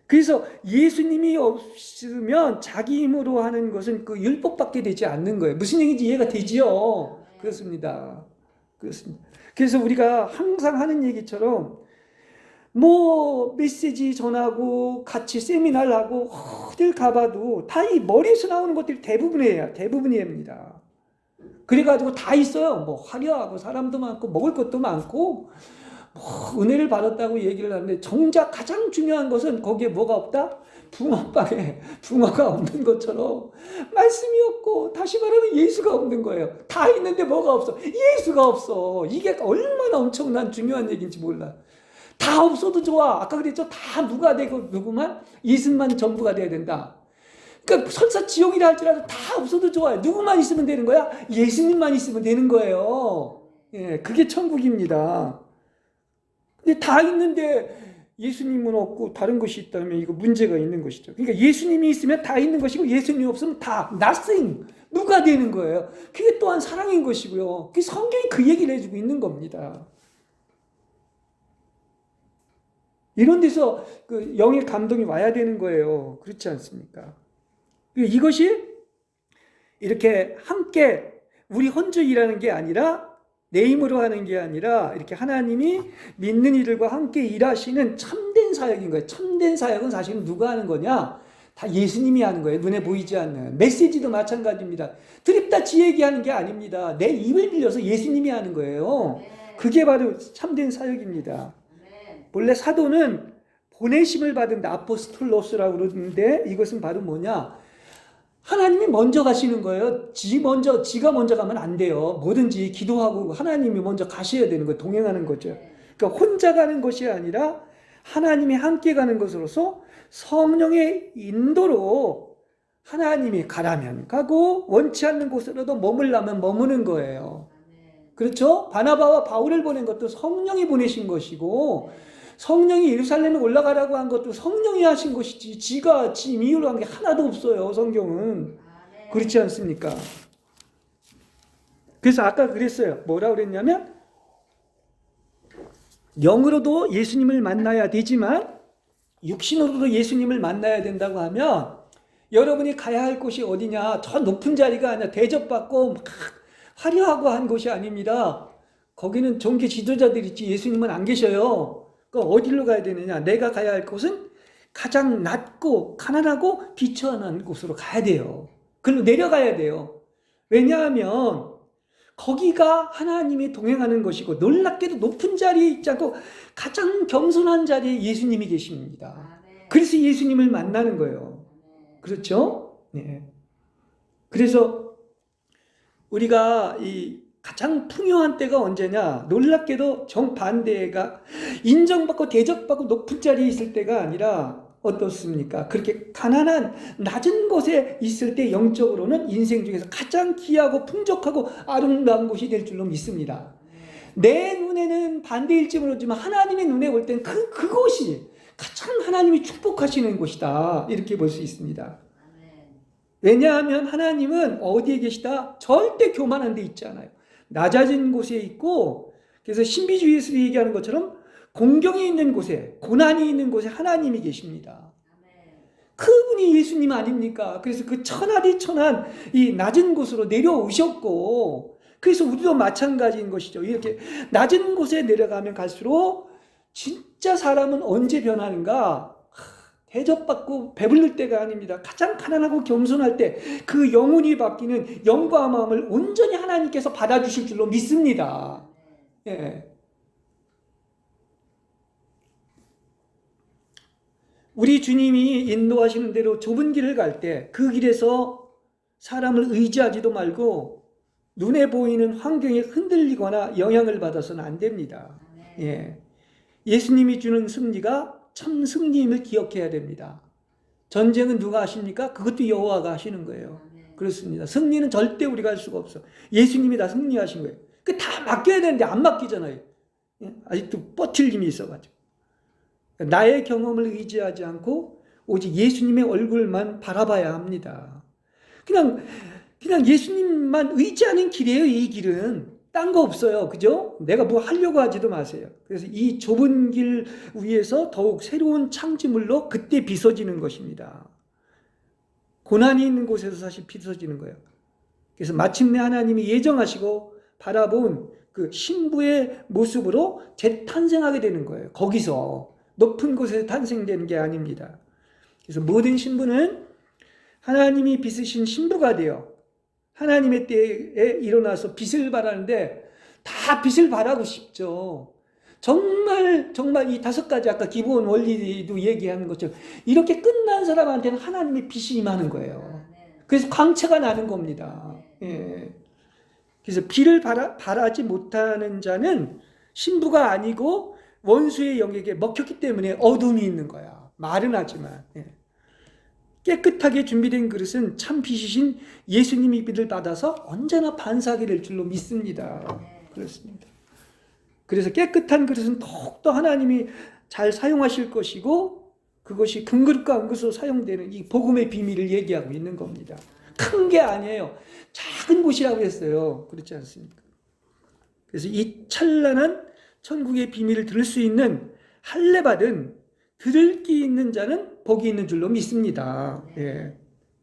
그래서 예수님이 없으면 자기 힘으로 하는 것은 그 율법밖에 되지 않는 거예요. 무슨 얘기인지 이해가 되지요? 그렇습니다. 그렇습니다. 그래서 우리가 항상 하는 얘기처럼 뭐 메시지 전하고 같이 세미나를 하고 어딜 가봐도 다 이 머리에서 나오는 것들이 대부분이입니다. 그래가지고 다 있어요. 뭐 화려하고 사람도 많고 먹을 것도 많고 뭐 은혜를 받았다고 얘기를 하는데 정작 가장 중요한 것은 거기에 뭐가 없다? 붕어빵에 붕어가 없는 것처럼 말씀이 없고, 다시 말하면 예수가 없는 거예요. 다 있는데 뭐가 없어? 예수가 없어. 이게 얼마나 엄청난 중요한 얘기인지 몰라. 다 없어도 좋아. 아까 그랬죠? 다 누가 되고 누구만? 예수만 전부가 돼야 된다. 그러니까 설사 지옥이라 할지라도 다 없어도 좋아요. 누구만 있으면 되는 거야? 예수님만 있으면 되는 거예요. 예, 그게 천국입니다. 근데 다 있는데 예수님은 없고 다른 것이 있다면 이거 문제가 있는 것이죠. 그러니까 예수님이 있으면 다 있는 것이고 예수님이 없으면 다 nothing, 누가 되는 거예요. 그게 또한 사랑인 것이고요. 그 성경이 그 얘기를 해주고 있는 겁니다. 이런 데서 그 영의 감동이 와야 되는 거예요. 그렇지 않습니까? 이것이 이렇게 함께 우리 혼자 일하는 게 아니라, 내 힘으로 하는 게 아니라 이렇게 하나님이 믿는 이들과 함께 일하시는 참된 사역인 거예요. 참된 사역은 사실은 누가 하는 거냐? 다 예수님이 하는 거예요. 눈에 보이지 않는. 메시지도 마찬가지입니다. 드립다 지 얘기하는 게 아닙니다. 내 입을 빌려서 예수님이 하는 거예요. 그게 바로 참된 사역입니다. 원래 사도는 보내심을 받은 아포스톨로스라고 그러는데, 이것은 바로 뭐냐? 하나님이 먼저 가시는 거예요. 지가 먼저 가면 안 돼요. 뭐든지 기도하고 하나님이 먼저 가셔야 되는 거예요. 동행하는 거죠. 그러니까 혼자 가는 것이 아니라 하나님이 함께 가는 것으로서 성령의 인도로 하나님이 가라면 가고 원치 않는 곳으로도 머물라면 머무는 거예요. 그렇죠? 바나바와 바울을 보낸 것도 성령이 보내신 것이고, 성령이 예루살렘에 올라가라고 한 것도 성령이 하신 것이지 지가 지 이유로 한 게 하나도 없어요. 성경은. 그렇지 않습니까? 그래서 아까 그랬어요. 뭐라 그랬냐면 영으로도 예수님을 만나야 되지만 육신으로도 예수님을 만나야 된다고 하면, 여러분이 가야 할 곳이 어디냐? 저 높은 자리가 아니라 대접받고 막 화려하고 한 곳이 아닙니다. 거기는 종교 지도자들이 있지 예수님은 안 계셔요. 어디로 가야 되느냐? 내가 가야 할 곳은 가장 낮고 가난하고 비천한 곳으로 가야 돼요. 그리고 내려가야 돼요. 왜냐하면 거기가 하나님이 동행하는 것이고, 놀랍게도 높은 자리에 있지 않고 가장 겸손한 자리에 예수님이 계십니다. 그래서 예수님을 만나는 거예요. 그렇죠? 네. 그래서 우리가 이 가장 풍요한 때가 언제냐? 놀랍게도 정반대가 인정받고 대접받고 높은 자리에 있을 때가 아니라 어떻습니까? 그렇게 가난한 낮은 곳에 있을 때 영적으로는 인생 중에서 가장 귀하고 풍족하고 아름다운 곳이 될 줄로 믿습니다. 내 눈에는 반대일지 모르지만 하나님의 눈에 볼 땐 그곳이 가장 하나님이 축복하시는 곳이다, 이렇게 볼 수 있습니다. 왜냐하면 하나님은 어디에 계시다? 절대 교만한 데 있지 않아요. 낮아진 곳에 있고, 그래서 신비주의에서 얘기하는 것처럼 공경이 있는 곳에, 고난이 있는 곳에 하나님이 계십니다. 그분이 예수님 아닙니까? 그래서 그 천하디천한 이 낮은 곳으로 내려오셨고, 그래서 우리도 마찬가지인 것이죠. 이렇게 낮은 곳에 내려가면 갈수록 진짜 사람은 언제 변하는가? 대접받고 배부를 때가 아닙니다. 가장 가난하고 겸손할 때 그 영혼이 바뀌는 영과 마음을 온전히 하나님께서 받아주실 줄로 믿습니다. 예. 우리 주님이 인도하시는 대로 좁은 길을 갈 때 그 길에서 사람을 의지하지도 말고 눈에 보이는 환경에 흔들리거나 영향을 받아서는 안 됩니다. 예. 예수님이 주는 승리가 참 승리임을 기억해야 됩니다. 전쟁은 누가 하십니까? 그것도 여호와가 하시는 거예요. 그렇습니다. 승리는 절대 우리가 할 수가 없어. 예수님이 다 승리하신 거예요. 그 다 맡겨야 되는데 안 맡기잖아요. 아직도 버틸 힘이 있어가지고. 나의 경험을 의지하지 않고 오직 예수님의 얼굴만 바라봐야 합니다. 그냥 예수님만 의지하는 길이에요. 이 길은 딴 거 없어요. 그죠? 내가 뭐 하려고 하지도 마세요. 그래서 이 좁은 길 위에서 더욱 새로운 창조물로 그때 빗어지는 것입니다. 고난이 있는 곳에서 사실 빗어지는 거예요. 그래서 마침내 하나님이 예정하시고 바라본 그 신부의 모습으로 재탄생하게 되는 거예요. 거기서 높은 곳에서 탄생되는 게 아닙니다. 그래서 모든 신부는 하나님이 빚으신 신부가 되어 하나님의 때에 일어나서 빛을 발하는데 다 빛을 발하고 싶죠. 정말 이 5가지 아까 기본 원리도 얘기하는 것처럼 이렇게 끝난 사람한테는 하나님의 빛이 임하는 거예요. 그래서 광채가 나는 겁니다. 예. 그래서 빛을 발하지 못하는 자는 신부가 아니고 원수의 영에게 먹혔기 때문에 어둠이 있는 거야. 말은 하지만. 예. 깨끗하게 준비된 그릇은 참 빛이신 예수님의 빛을 받아서 언제나 반사하게 될 줄로 믿습니다. 그렇습니다. 그래서 깨끗한 그릇은 더욱더 하나님이 잘 사용하실 것이고 그것이 금그릇과 은그릇으로 사용되는 이 복음의 비밀을 얘기하고 있는 겁니다. 큰 게 아니에요. 작은 곳이라고 했어요. 그렇지 않습니까? 그래서 이 찬란한 천국의 비밀을 들을 수 있는 할례받은 들을 끼 있는 자는 복이 있는 줄로 믿습니다. 예.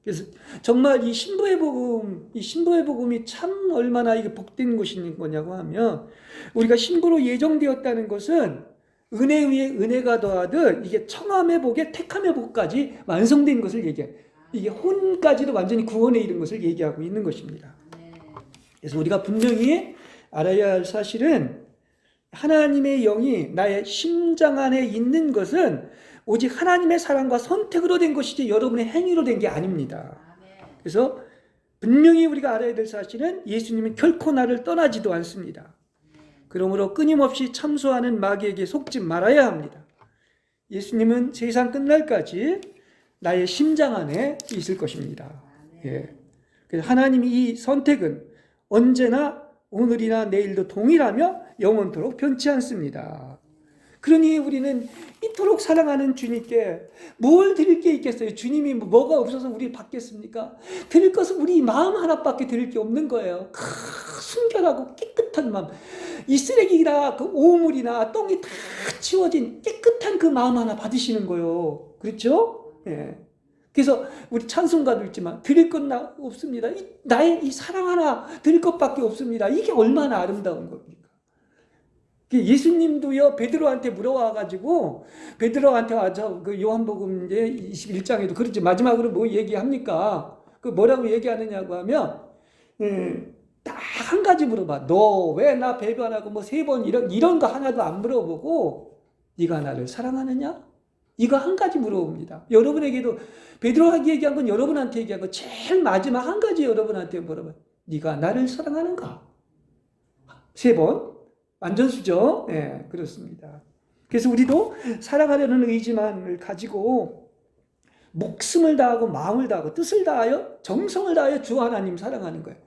그래서 정말 이 신부의 복음이 참 얼마나 이게 복된 것인 거냐고 하면 우리가 신부로 예정되었다는 것은 은혜 위에 은혜가 더하듯 이게 청함의 복에 택함의 복까지 완성된 것을 얘기해요. 이게 혼까지도 완전히 구원에 이른 것을 얘기하고 있는 것입니다. 그래서 우리가 분명히 알아야 할 사실은 하나님의 영이 나의 심장 안에 있는 것은 오직 하나님의 사랑과 선택으로 된 것이지 여러분의 행위로 된 게 아닙니다. 그래서 분명히 우리가 알아야 될 사실은 예수님은 결코 나를 떠나지도 않습니다. 그러므로 끊임없이 참소하는 마귀에게 속지 말아야 합니다. 예수님은 세상 끝날까지 나의 심장 안에 있을 것입니다. 예. 그래서 하나님이 이 선택은 언제나 오늘이나 내일도 동일하며 영원토록 변치 않습니다. 그러니 우리는 이토록 사랑하는 주님께 뭘 드릴 게 있겠어요? 주님이 뭐가 없어서 우리 받겠습니까? 드릴 것은 우리 마음 하나밖에 드릴 게 없는 거예요. 순결하고 깨끗한 마음. 이 쓰레기나 그 오물이나 똥이 다 치워진 깨끗한 그 마음 하나 받으시는 거예요. 그렇죠? 예. 그래서 우리 찬송가도 있지만 드릴 것 없습니다. 나의 이 사랑 하나 드릴 것밖에 없습니다. 이게 얼마나 아름다운 겁니까? 예수님도요 베드로한테 물어와가지고 베드로한테 와서 그 요한복음 이제 21장에도 그렇지 마지막으로 뭐 얘기합니까? 그 뭐라고 얘기하느냐고 하면 딱 한 가지 물어봐. 너 왜 나 배반하고 뭐 3번 이런 거 하나도 안 물어보고 네가 나를 사랑하느냐? 이거 한 가지 물어봅니다. 여러분에게도 베드로가 얘기한 건 여러분한테 얘기한 거 제일 마지막 한 가지 여러분한테 물어봐. 네가 나를 사랑하는가? 3번. 완전수죠. 예, 그렇습니다. 그래서 우리도 사랑하려는 의지만을 가지고 목숨을 다하고 마음을 다하고 뜻을 다하여 정성을 다하여 주 하나님 사랑하는 거예요.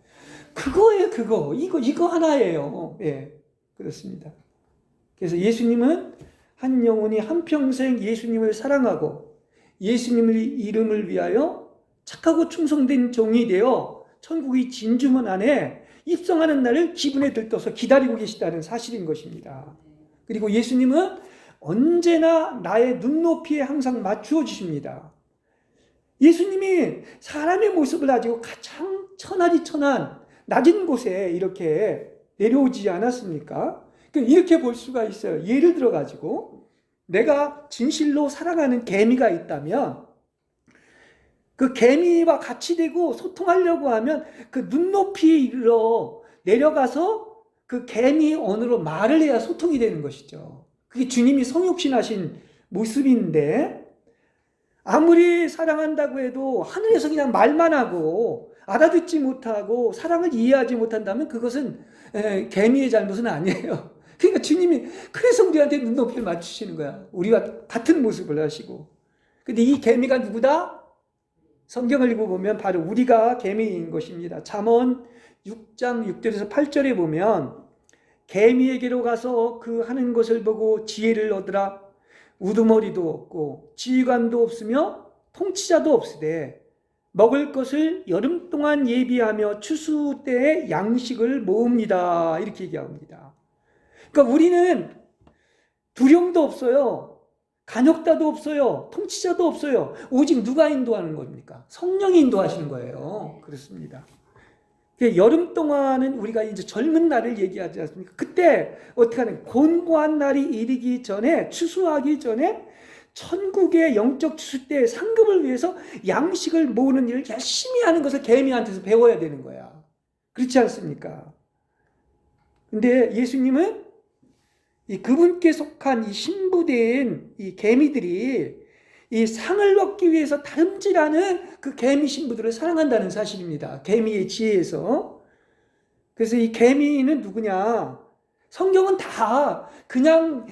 그거예요, 그거. 이거 하나예요. 예, 그렇습니다. 그래서 예수님은 한 영혼이 한평생 예수님을 사랑하고 예수님의 이름을 위하여 착하고 충성된 종이 되어 천국의 진주문 안에 입성하는 날을 기분에 들떠서 기다리고 계시다는 사실인 것입니다. 그리고 예수님은 언제나 나의 눈높이에 항상 맞추어 주십니다. 예수님이 사람의 모습을 가지고 가장 천하디 천한 낮은 곳에 이렇게 내려오지 않았습니까? 이렇게 볼 수가 있어요. 예를 들어 가지고 내가 진실로 사랑하는 개미가 있다면 그 개미와 같이 되고 소통하려고 하면 그 눈높이로 내려가서 그 개미 언어로 말을 해야 소통이 되는 것이죠. 그게 주님이 성육신하신 모습인데 아무리 사랑한다고 해도 하늘에서 그냥 말만 하고 알아듣지 못하고 사랑을 이해하지 못한다면 그것은 개미의 잘못은 아니에요. 그러니까 주님이 그래서 우리한테 눈높이를 맞추시는 거야. 우리와 같은 모습을 하시고. 근데 이 개미가 누구다? 성경을 읽어보면 바로 우리가 개미인 것입니다. 잠언 6장 6절에서 8절에 보면 개미에게로 가서 그 하는 것을 보고 지혜를 얻으라. 우두머리도 없고 지휘관도 없으며 통치자도 없으되 먹을 것을 여름 동안 예비하며 추수 때에 양식을 모읍니다. 이렇게 얘기합니다. 그러니까 우리는 두려움도 없어요. 간역다도 없어요. 통치자도 없어요. 오직 누가 인도하는 겁니까? 성령이 인도하시는 거예요. 그렇습니다. 여름 동안은 우리가 이제 젊은 날을 얘기하지 않습니까? 그때 어떻게 하는, 곤고한 날이 이르기 전에, 추수하기 전에 천국의 영적 추수 때 상급을 위해서 양식을 모으는 일을 열심히 하는 것을 개미한테서 배워야 되는 거야. 그렇지 않습니까? 근데 예수님은 그분께 속한 이 신부된 이 개미들이 이 상을 얻기 위해서 다름질하는 그 개미 신부들을 사랑한다는 사실입니다. 개미의 지혜에서. 그래서 이 개미는 누구냐? 성경은 다 그냥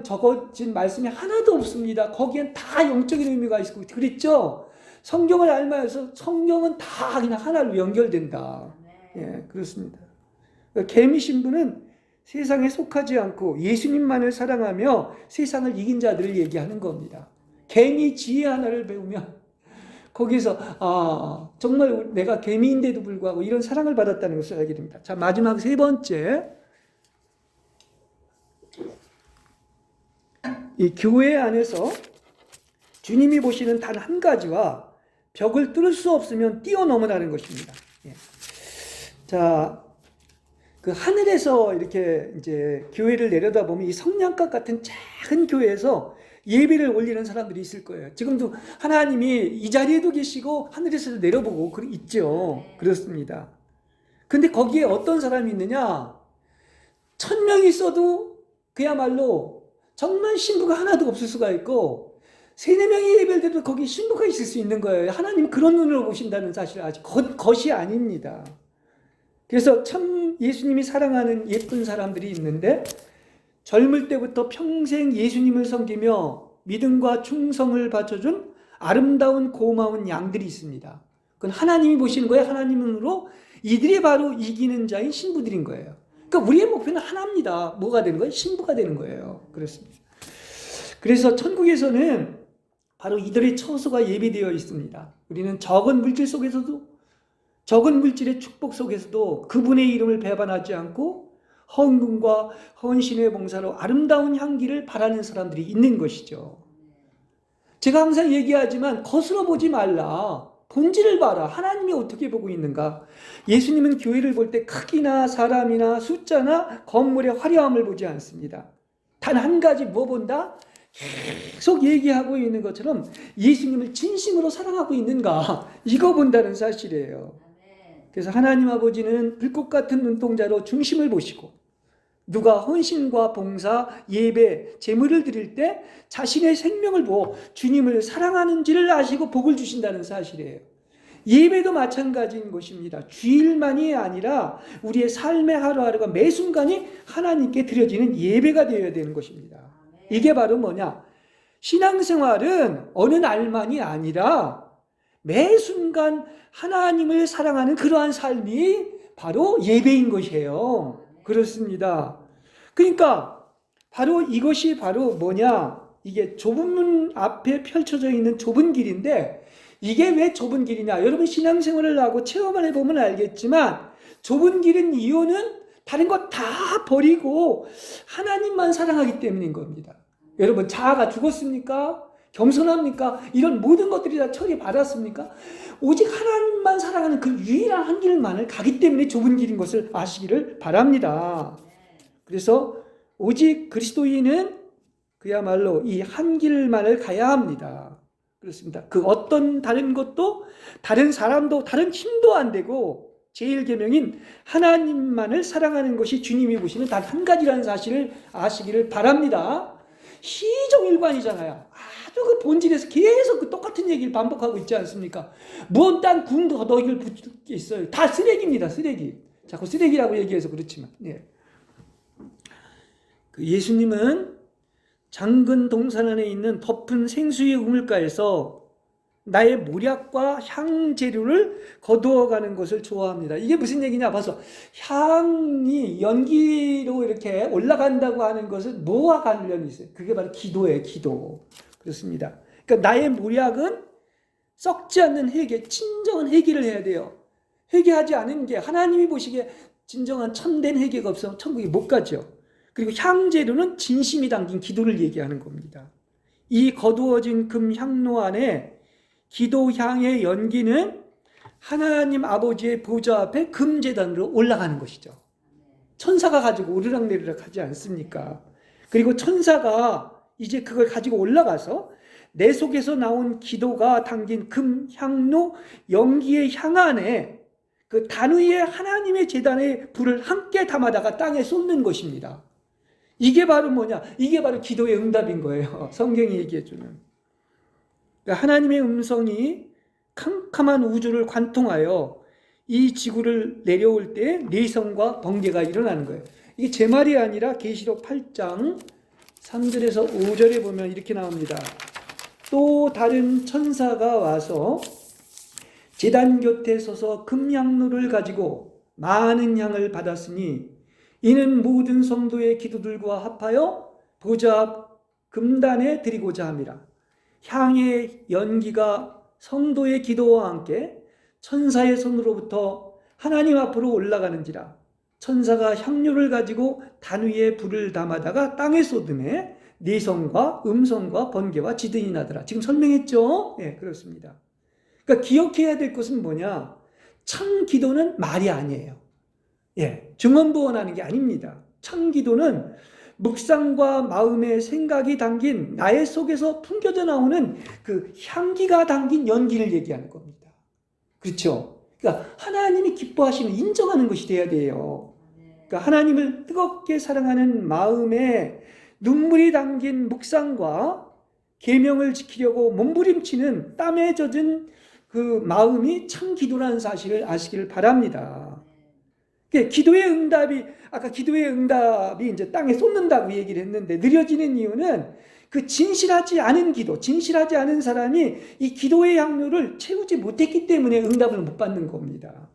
적어진 말씀이 하나도 없습니다. 거기엔 다 영적인 의미가 있고 그랬죠. 성경을 알면서 성경은 다 그냥 하나로 연결된다. 예, 그렇습니다. 개미 신부는 세상에 속하지 않고 예수님만을 사랑하며 세상을 이긴 자들을 얘기하는 겁니다. 개미 지혜 하나를 배우면 거기서 정말 내가 개미인데도 불구하고 이런 사랑을 받았다는 것을 알게 됩니다. 자, 마지막 세 번째, 이 교회 안에서 주님이 보시는 단 한 가지와 벽을 뚫을 수 없으면 뛰어넘으라는 것입니다. 예. 자, 그 하늘에서 이렇게 이제 교회를 내려다보면 이 성냥갑 같은 작은 교회에서 예배를 올리는 사람들이 있을 거예요. 지금도 하나님이 이 자리에도 계시고 하늘에서도 내려보고 있죠. 그렇습니다. 근데 거기에 어떤 사람이 있느냐? 1000명이 있어도 그야말로 정말 신부가 하나도 없을 수가 있고 3-4명이 예배를 드려도 거기 신부가 있을 수 있는 거예요. 하나님 그런 눈으로 보신다는 사실을 아직 것이 아닙니다. 그래서 참 예수님이 사랑하는 예쁜 사람들이 있는데 젊을 때부터 평생 예수님을 섬기며 믿음과 충성을 바쳐준 아름다운 고마운 양들이 있습니다. 그건 하나님이 보시는 거예요. 하나님으로 이들이 바로 이기는 자인 신부들인 거예요. 그러니까 우리의 목표는 하나입니다. 뭐가 되는 거예요? 신부가 되는 거예요. 그렇습니다. 그래서 천국에서는 바로 이들의 처소가 예비되어 있습니다. 우리는 적은 물질 속에서도, 적은 물질의 축복 속에서도 그분의 이름을 배반하지 않고 헌금과 헌신의 봉사로 아름다운 향기를 바라는 사람들이 있는 것이죠. 제가 항상 얘기하지만 거스러 보지 말라. 본질을 봐라. 하나님이 어떻게 보고 있는가? 예수님은 교회를 볼 때 크기나 사람이나 숫자나 건물의 화려함을 보지 않습니다. 단 한 가지 뭐 본다? 계속 얘기하고 있는 것처럼 예수님을 진심으로 사랑하고 있는가? 이거 본다는 사실이에요. 그래서 하나님 아버지는 불꽃 같은 눈동자로 중심을 보시고 누가 헌신과 봉사, 예배, 제물을 드릴 때 자신의 생명을 보고 주님을 사랑하는지를 아시고 복을 주신다는 사실이에요. 예배도 마찬가지인 것입니다. 주일만이 아니라 우리의 삶의 하루하루가 매 순간이 하나님께 드려지는 예배가 되어야 되는 것입니다. 이게 바로 뭐냐? 신앙생활은 어느 날만이 아니라 매 순간 하나님을 사랑하는 그러한 삶이 바로 예배인 것이에요. 그렇습니다. 그러니까 바로 이것이 바로 뭐냐? 이게 좁은 문 앞에 펼쳐져 있는 좁은 길인데 이게 왜 좁은 길이냐? 여러분 신앙생활을 하고 체험을 해보면 알겠지만 좁은 길은 이유는 다른 거 다 버리고 하나님만 사랑하기 때문인 겁니다. 여러분 자아가 죽었습니까? 겸손합니까? 이런 모든 것들이 다 처리받았습니까? 오직 하나님만 사랑하는 그 유일한 한 길만을 가기 때문에 좁은 길인 것을 아시기를 바랍니다. 그래서 오직 그리스도인은 그야말로 이 한 길만을 가야 합니다. 그렇습니다. 그 어떤 다른 것도 다른 사람도 다른 힘도 안 되고 제일 계명인 하나님만을 사랑하는 것이 주님이 보시는 단 한 가지라는 사실을 아시기를 바랍니다. 시종일관이잖아요. 아주 그 본질에서 계속 그 똑같은 얘기를 반복하고 있지 않습니까? 뭔 딴 궁더더기를 붙게 있어요. 다 쓰레기입니다. 쓰레기. 자꾸 쓰레기라고 얘기해서 그렇지만. 예. 그 예수님은 장근 동산 안에 있는 덮은 생수의 우물가에서 나의 모략과 향재료를 거두어가는 것을 좋아합니다. 이게 무슨 얘기냐? 봐서 향이 연기로 이렇게 올라간다고 하는 것은 뭐와 관련이 있어요? 그게 바로 기도예요. 기도. 그렇습니다. 그러니까 나의 모략은 썩지 않는 회개, 진정한 회개를 해야 돼요. 회개하지 않은 게 하나님이 보시기에 진정한 참된 회개가 없으면 천국에 못 가죠. 그리고 향재료는 진심이 담긴 기도를 얘기하는 겁니다. 이 거두어진 금 향로 안에 기도 향의 연기는 하나님 아버지의 보좌 앞에 금제단으로 올라가는 것이죠. 천사가 가지고 오르락내리락 하지 않습니까? 그리고 천사가 이제 그걸 가지고 올라가서 내 속에서 나온 기도가 담긴 금 향로 연기의 향 안에 그 단 위에 하나님의 제단의 불을 함께 담아다가 땅에 쏟는 것입니다. 이게 바로 뭐냐? 이게 바로 기도의 응답인 거예요. 성경이 얘기해주는. 그러니까 하나님의 음성이 캄캄한 우주를 관통하여 이 지구를 내려올 때 내성과 번개가 일어나는 거예요. 이게 제 말이 아니라 계시록 8장 3절에서 5절에 보면 이렇게 나옵니다. 또 다른 천사가 와서 제단 곁에 서서 금향로를 가지고 많은 향을 받았으니 이는 모든 성도의 기도들과 합하여 보좌 앞 금단에 드리고자 함이라. 향의 연기가 성도의 기도와 함께 천사의 손으로부터 하나님 앞으로 올라가는지라. 천사가 향료를 가지고 단 위에 불을 담아다가 땅에 쏟음에 내성과 음성과 번개와 지진이 나더라. 지금 설명했죠? 네, 그렇습니다. 그러니까 기억해야 될 것은 뭐냐? 참 기도는 말이 아니에요. 예, 증언부언하는 게 아닙니다. 참 기도는 묵상과 마음의 생각이 담긴 나의 속에서 풍겨져 나오는 그 향기가 담긴 연기를 얘기하는 겁니다. 그렇죠? 그러니까 하나님이 기뻐하시는, 인정하는 것이 돼야 돼요. 그러니까 하나님을 뜨겁게 사랑하는 마음에 눈물이 담긴 묵상과 계명을 지키려고 몸부림치는 땀에 젖은 그 마음이 참 기도라는 사실을 아시기를 바랍니다. 기도의 응답이, 아까 기도의 응답이 이제 땅에 쏟는다고 얘기를 했는데 느려지는 이유는 그 진실하지 않은 기도, 진실하지 않은 사람이 이 기도의 향료를 채우지 못했기 때문에 응답을 못 받는 겁니다.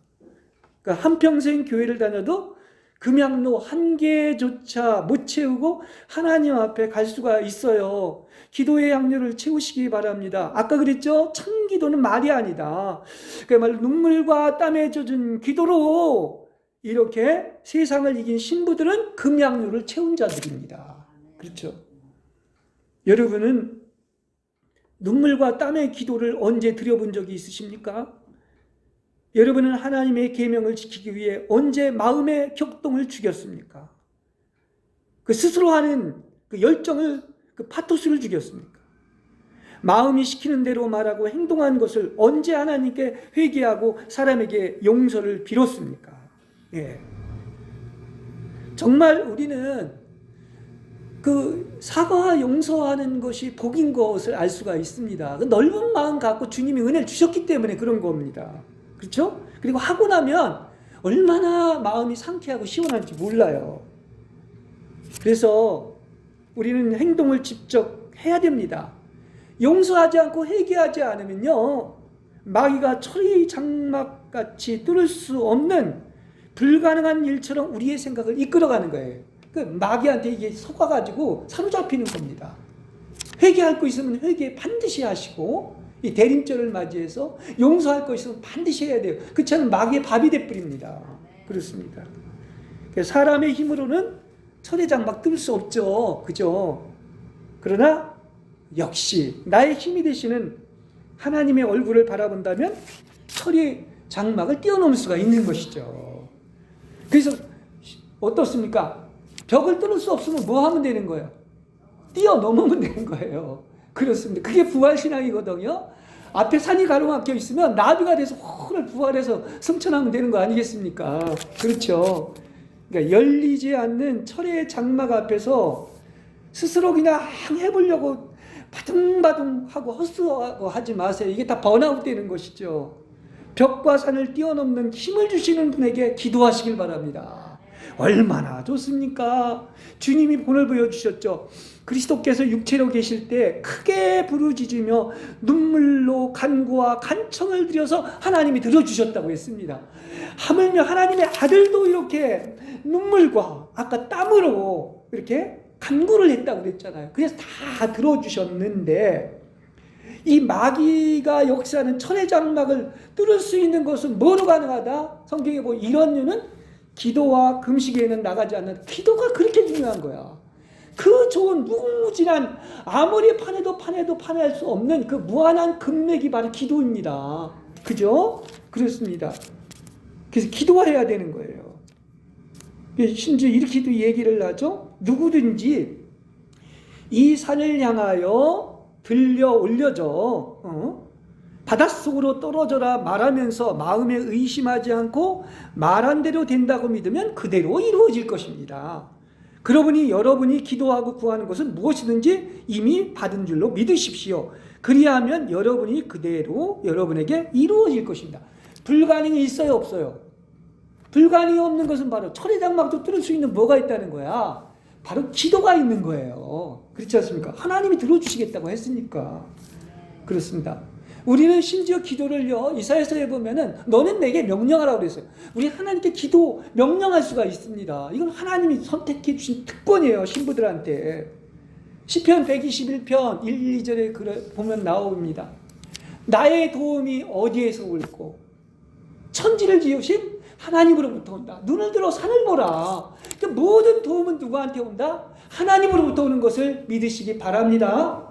그러니까 한평생 교회를 다녀도 금향로 한 개조차 못 채우고 하나님 앞에 갈 수가 있어요. 기도의 향료를 채우시기 바랍니다. 아까 그랬죠? 참 기도는 말이 아니다. 그야말로 눈물과 땀에 젖은 기도로 이렇게 세상을 이긴 신부들은 금향료를 채운 자들입니다. 그렇죠? 여러분은 눈물과 땀의 기도를 언제 드려본 적이 있으십니까? 여러분은 하나님의 계명을 지키기 위해 언제 마음의 격동을 죽였습니까? 그 스스로 하는 그 열정을, 그 파토스를 죽였습니까? 마음이 시키는 대로 말하고 행동한 것을 언제 하나님께 회개하고 사람에게 용서를 빌었습니까? 예. 정말 우리는 그 사과와 용서하는 것이 복인 것을 알 수가 있습니다. 그 넓은 마음 갖고 주님이 은혜를 주셨기 때문에 그런 겁니다. 그렇죠? 그리고 하고 나면 얼마나 마음이 상쾌하고 시원할지 몰라요. 그래서 우리는 행동을 직접 해야 됩니다. 용서하지 않고 회개하지 않으면요, 마귀가 철이 장막같이 뚫을 수 없는 불가능한 일처럼 우리의 생각을 이끌어가는 거예요. 그 마귀한테 이게 속아가지고 사로잡히는 겁니다. 회개할 거 있으면 회개 반드시 하시고, 이 대림절을 맞이해서 용서할 거 있으면 반드시 해야 돼요. 그렇지 않으면 마귀의 밥이 돼버립니다. 그렇습니다. 사람의 힘으로는 철의 장막 뚫을 수 없죠. 그죠? 그러나 역시 나의 힘이 되시는 하나님의 얼굴을 바라본다면 철의 장막을 뛰어넘을 수가 있는 것이죠. 그래서 어떻습니까? 벽을 뚫을 수 없으면 뭐 하면 되는 거예요? 뛰어넘으면 되는 거예요. 그렇습니다. 그게 부활신앙이거든요. 앞에 산이 가로막혀 있으면 나비가 돼서 홀을 부활해서 승천하면 되는 거 아니겠습니까? 그렇죠. 그러니까 열리지 않는 철의 장막 앞에서 스스로 그냥 해보려고 바둥바둥하고 헛수하고 하지 마세요. 이게 다 번아웃 되는 것이죠. 벽과 산을 뛰어넘는 힘을 주시는 분에게 기도하시길 바랍니다. 얼마나 좋습니까? 주님이 본을 보여주셨죠. 그리스도께서 육체로 계실 때 크게 부르짖으며 눈물로 간구와 간청을 드려서 하나님이 들어주셨다고 했습니다. 하물며 하나님의 아들도 이렇게 눈물과 아까 땀으로 이렇게 간구를 했다고 그랬잖아요. 그래서 다 들어주셨는데 이 마귀가 역사하는 천의 장막을 뚫을 수 있는 것은 뭐로 가능하다? 성경에 보면 이런 이유는 기도와 금식에는 나가지 않는 기도가 그렇게 중요한 거야. 그 좋은 무궁무진한 아무리 파내도 수 없는 그 무한한 금맥이 바로 기도입니다. 그죠? 그렇습니다. 그래서 기도해야 되는 거예요. 심지어 이렇게도 얘기를 하죠. 누구든지 이 산을 향하여 들려 올려져 바닷속으로 떨어져라 말하면서 마음에 의심하지 않고 말한 대로 된다고 믿으면 그대로 이루어질 것입니다. 그러므니 여러분이 기도하고 구하는 것은 무엇이든지 이미 받은 줄로 믿으십시오. 그리하면 여러분이 그대로 여러분에게 이루어질 것입니다. 불가능이 있어요, 없어요? 불가능이 없는 것은 바로 천의 장막도 뚫을 수 있는 뭐가 있다는 거야? 바로 기도가 있는 거예요. 그렇지 않습니까? 하나님이 들어주시겠다고 했으니까. 그렇습니다. 우리는 심지어 기도를요, 이사야서에 보면은 너는 내게 명령하라고 그랬어요. 우리 하나님께 기도 명령할 수가 있습니다. 이건 하나님이 선택해 주신 특권이에요, 신부들한테. 시편 121편 1, 2절에 보면 나옵니다. 나의 도움이 어디에서 올고 천지를 지으신 하나님으로부터 온다. 눈을 들어 산을 보라. 그러니까 모든 도움은 누구한테 온다? 하나님으로부터 오는 것을 믿으시기 바랍니다.